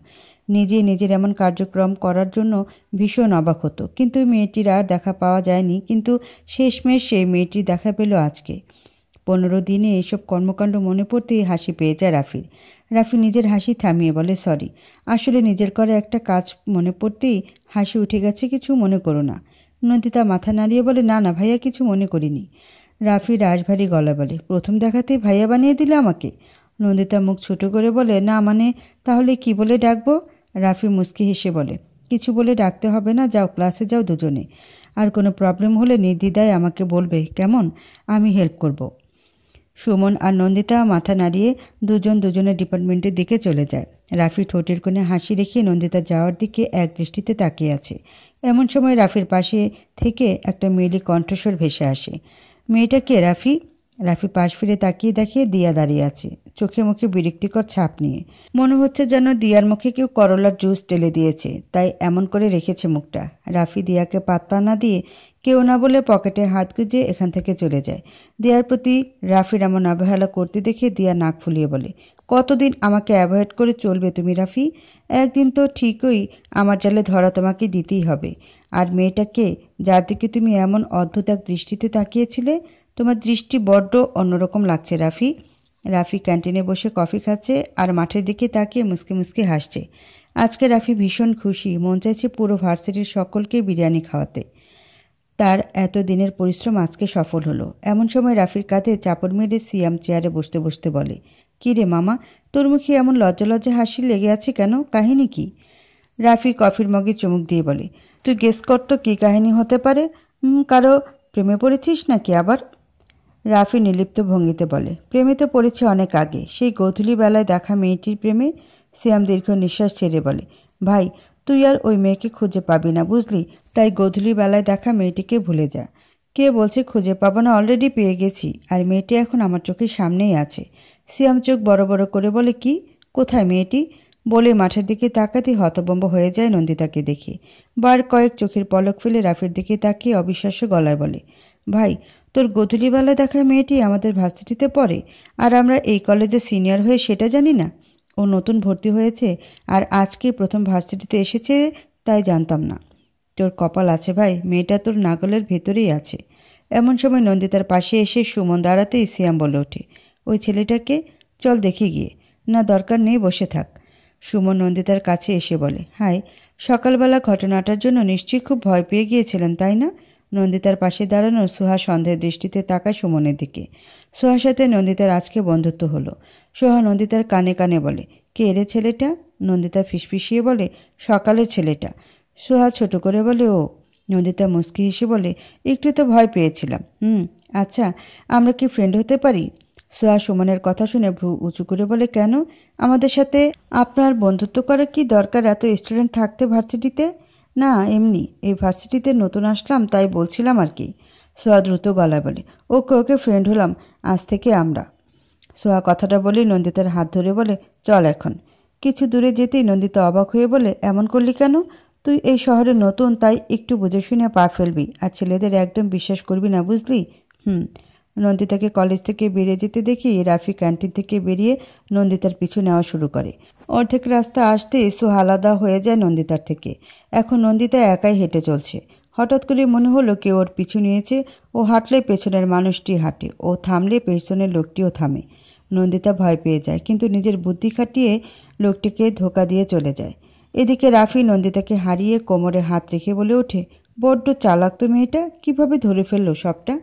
নিজের এমন কার্যক্রম করার জন্য ভীষণ অবাক হতো, কিন্তু মেয়েটির আর দেখা পাওয়া যায়নি। কিন্তু শেষমেশ সেই মেয়েটির দেখা পেল আজকে। 15 দিনে এইসব কর্মকাণ্ড মনে পড়তেই হাসি পেয়ে যায় রাফির। রাফি নিজের হাসি থামিয়ে বলে, সরি, আসলে নিজের করা একটা কাজ মনে পড়তেই হাসি উঠে গেছে, কিছু মনে করো না। নন্দিতা মাথা নাড়িয়ে বলে, না না ভাইয়া, কিছু মনে করিনি। রাফি রাশভারী গলা বলে, প্রথম দেখাতেই ভাইয়া বানিয়ে দিলে আমাকে? নন্দিতা মুখ ছোট করে বলে, না মানে তাহলে কি বলে ডাকবো? রাফি মুচকি হেসে বলে, কিছু বলে ডাকতে হবে না, যাও ক্লাসে যাও দুজনে। আর কোনো প্রবলেম হলে নির্দ্বিধায় আমাকে বলবে, কেমন? আমি হেল্প করব। সুমন আর নন্দিতা মাথা নাড়িয়ে দুজনের ডিপার্টমেন্টের দিকে চলে যায়। রাফি ঠোঁটের কোণে হাসি রেখে নন্দিতা যাওয়ার দিকে এক দৃষ্টিতে তাকিয়ে আছে। এমন সময় রাফির পাশে থেকে একটা মেয়েলি কণ্ঠস্বর ভেসে আসে। মেয়েটা কে রাফি? রাফি পাশ ফিরে তাকিয়ে দেখে দিয়া দাঁড়িয়ে আছে, চোখে মুখে বিরক্তিকর ছাপ নিয়ে। মনে হচ্ছে যেন দিয়ার মুখে কেউ করলার জুস ঢেলে দিয়েছে, তাই এমন করে রেখেছে মুখটা। রাফি দিয়াকে পাত্তা না দিয়ে কেউ না বলে পকেটে হাত গুজে এখান থেকে চলে যায়। দিয়ার প্রতি রাফির এমন অবহেলা করতে দেখে দিয়া নাক ফুলিয়ে বলে, কতদিন আমাকে অ্যাভয়েড করে চলবে তুমি রাফি? একদিন তো ঠিকই আমার জালে ধরা তোমাকে দিতেই হবে। আর মেয়েটাকে, যার দিকে তুমি এমন অদ্ভুত এক দৃষ্টিতে তাকিয়েছিলে, তোমার দৃষ্টি বড্ড অন্যরকম লাগছে রাফি। রাফি ক্যান্টিনে বসে কফি খাচ্ছে আর মাঠের দিকে তাকিয়ে মুসকে মুসকে হাসছে। আজকে রাফি ভীষণ খুশি, মন চাইছে পুরো ভার্সিটির সকলকে বিরিয়ানি খাওয়াতে। তার এত দিনের পরিশ্রম আজকে সফল হলো। এমন সময় রাফির কাঁধে চাপড় মেরে সিয়াম চেয়ারে বসতে বসতে বলে, কী রে মামা, তোর মুখে এমন লজ্জা হাসি লেগে আছে কেন? কাহিনী কি? রাফি কফির মগে চুমুক দিয়ে বলে, তুই গেস কর তো কী কাহিনী হতে পারে? কারো প্রেমে পড়েছিস নাকি আবার? রাফি নির্লিপ্ত ভঙ্গিতে বলে, প্রেমে তো পড়েছে অনেক আগে, সেই গোধূলি বেলায় দেখা মেয়েটির প্রেমে। সিয়াম দীর্ঘ নিঃশ্বাস ছেড়ে বলে, ভাই, তুই আর ওই মেয়েকে খুঁজে পাবি না বুঝলি, তাই গোধূলি বেলায় দেখা মেয়েটিকে ভুলে যা। কে বলছে খুঁজে পাবো না? অলরেডি পেয়ে গেছি, আর মেয়েটি এখন আমার চোখের সামনেই আছে। সিয়াম চোখ বড় বড় করে বলে, কি? কোথায় মেয়েটি? বলে মাঠের দিকে তাকাতেই হতভম্ব হয়ে যায় নন্দিতাকে দেখে। বার কয়েক চোখের পলক ফেলে রাফির দিকে তাকিয়ে অবিশ্বাস্য গলায় বলে, ভাই, তোর গোধূলিবেলা দেখা মেয়েটি আমাদের ভার্সিটিতে পড়ে, আর আমরা এই কলেজে সিনিয়র হয়ে সেটা জানি না? ও নতুন ভর্তি হয়েছে আর আজকে প্রথম ভার্সিটিতে এসেছে, তাই জানতাম না। তোর কপাল আছে ভাই, মেয়েটা তোর নাগলের ভেতরেই আছে। এমন সময় নন্দিতার পাশে এসে সুমন দাঁড়াতেই সিয়াম বলে ওঠে, ওই ছেলেটাকে চল দেখে গিয়ে। না, দরকার নেই, বসে থাক। সুমন নন্দিতার কাছে এসে বলে, হাই, সকালবেলা ঘটনাটার জন্য নিশ্চয়ই খুব ভয় পেয়ে গিয়েছিলেন তাই না? নন্দিতার পাশে দাঁড়ানো সোহা সন্দেহের দৃষ্টিতে তাকায় সুমনের দিকে। সোহার সাথে নন্দিতার আজকে বন্ধুত্ব হলো। সোহা নন্দিতার কানে কানে বলে, কে রে ছেলেটা? নন্দিতা ফিসফিসিয়ে বলে, সকালের ছেলেটা। সোহা ছোট করে বলে, ও। নন্দিতা মুচকি হেসে বলে, একটু তো ভয় পেয়েছিলাম। আচ্ছা, আমরা কি ফ্রেন্ড হতে পারি? সোহা সুমনের কথা শুনে ভ্রু উঁচু করে বলে, কেন? আমাদের সাথে আপনার বন্ধুত্ব করার কি দরকার এত স্টুডেন্ট থাকতে ভার্সিটিতে? না, এমনি, এই ভার্সিটিতে নতুন আসলাম তাই বলছিলাম আর কি। সোহা দ্রুত গলায় বলে, ওকে ফ্রেন্ড হলাম আজ থেকে আমরা। সোহা কথাটা বলেই নন্দিতার হাত ধরে বলে, চল এখন। কিছু দূরে যেতেই নন্দিতা অবাক হয়ে বলে, এমন করলি কেন? তুই এই শহরে নতুন, তাই একটু বুঝে শুনে পা ফেলবি, আর ছেলেদের একদম বিশ্বাস করবি না বুঝলি? নন্দিতাকে কলেজ থেকে বেরিয়ে যেতে দেখি রাফি ক্যান্টিন থেকে বেরিয়ে নন্দিতার পিছু নেওয়া শুরু করে। অর্ধেক রাস্তা আসতে সু আলাদা হয়ে যায় নন্দিতার থেকে। এখন নন্দিতা একাই হেঁটে চলছে। হঠাৎ করে মনে হলো কেউ ওর পিছু নিয়েছে। ও হাঁটলে পেছনের মানুষটি হাঁটে, ও থামলে পেছনের লোকটিও থামে। নন্দিতা ভয় পেয়ে যায়, কিন্তু নিজের বুদ্ধি খাটিয়ে লোকটিকে ধোকা দিয়ে চলে যায়। এদিকে রাফি নন্দিতাকে হারিয়ে কোমরে হাত রেখে বলে ওঠে, বড্ড চালাক তো মেয়েটা, কীভাবে ধরে ফেললো সবটা।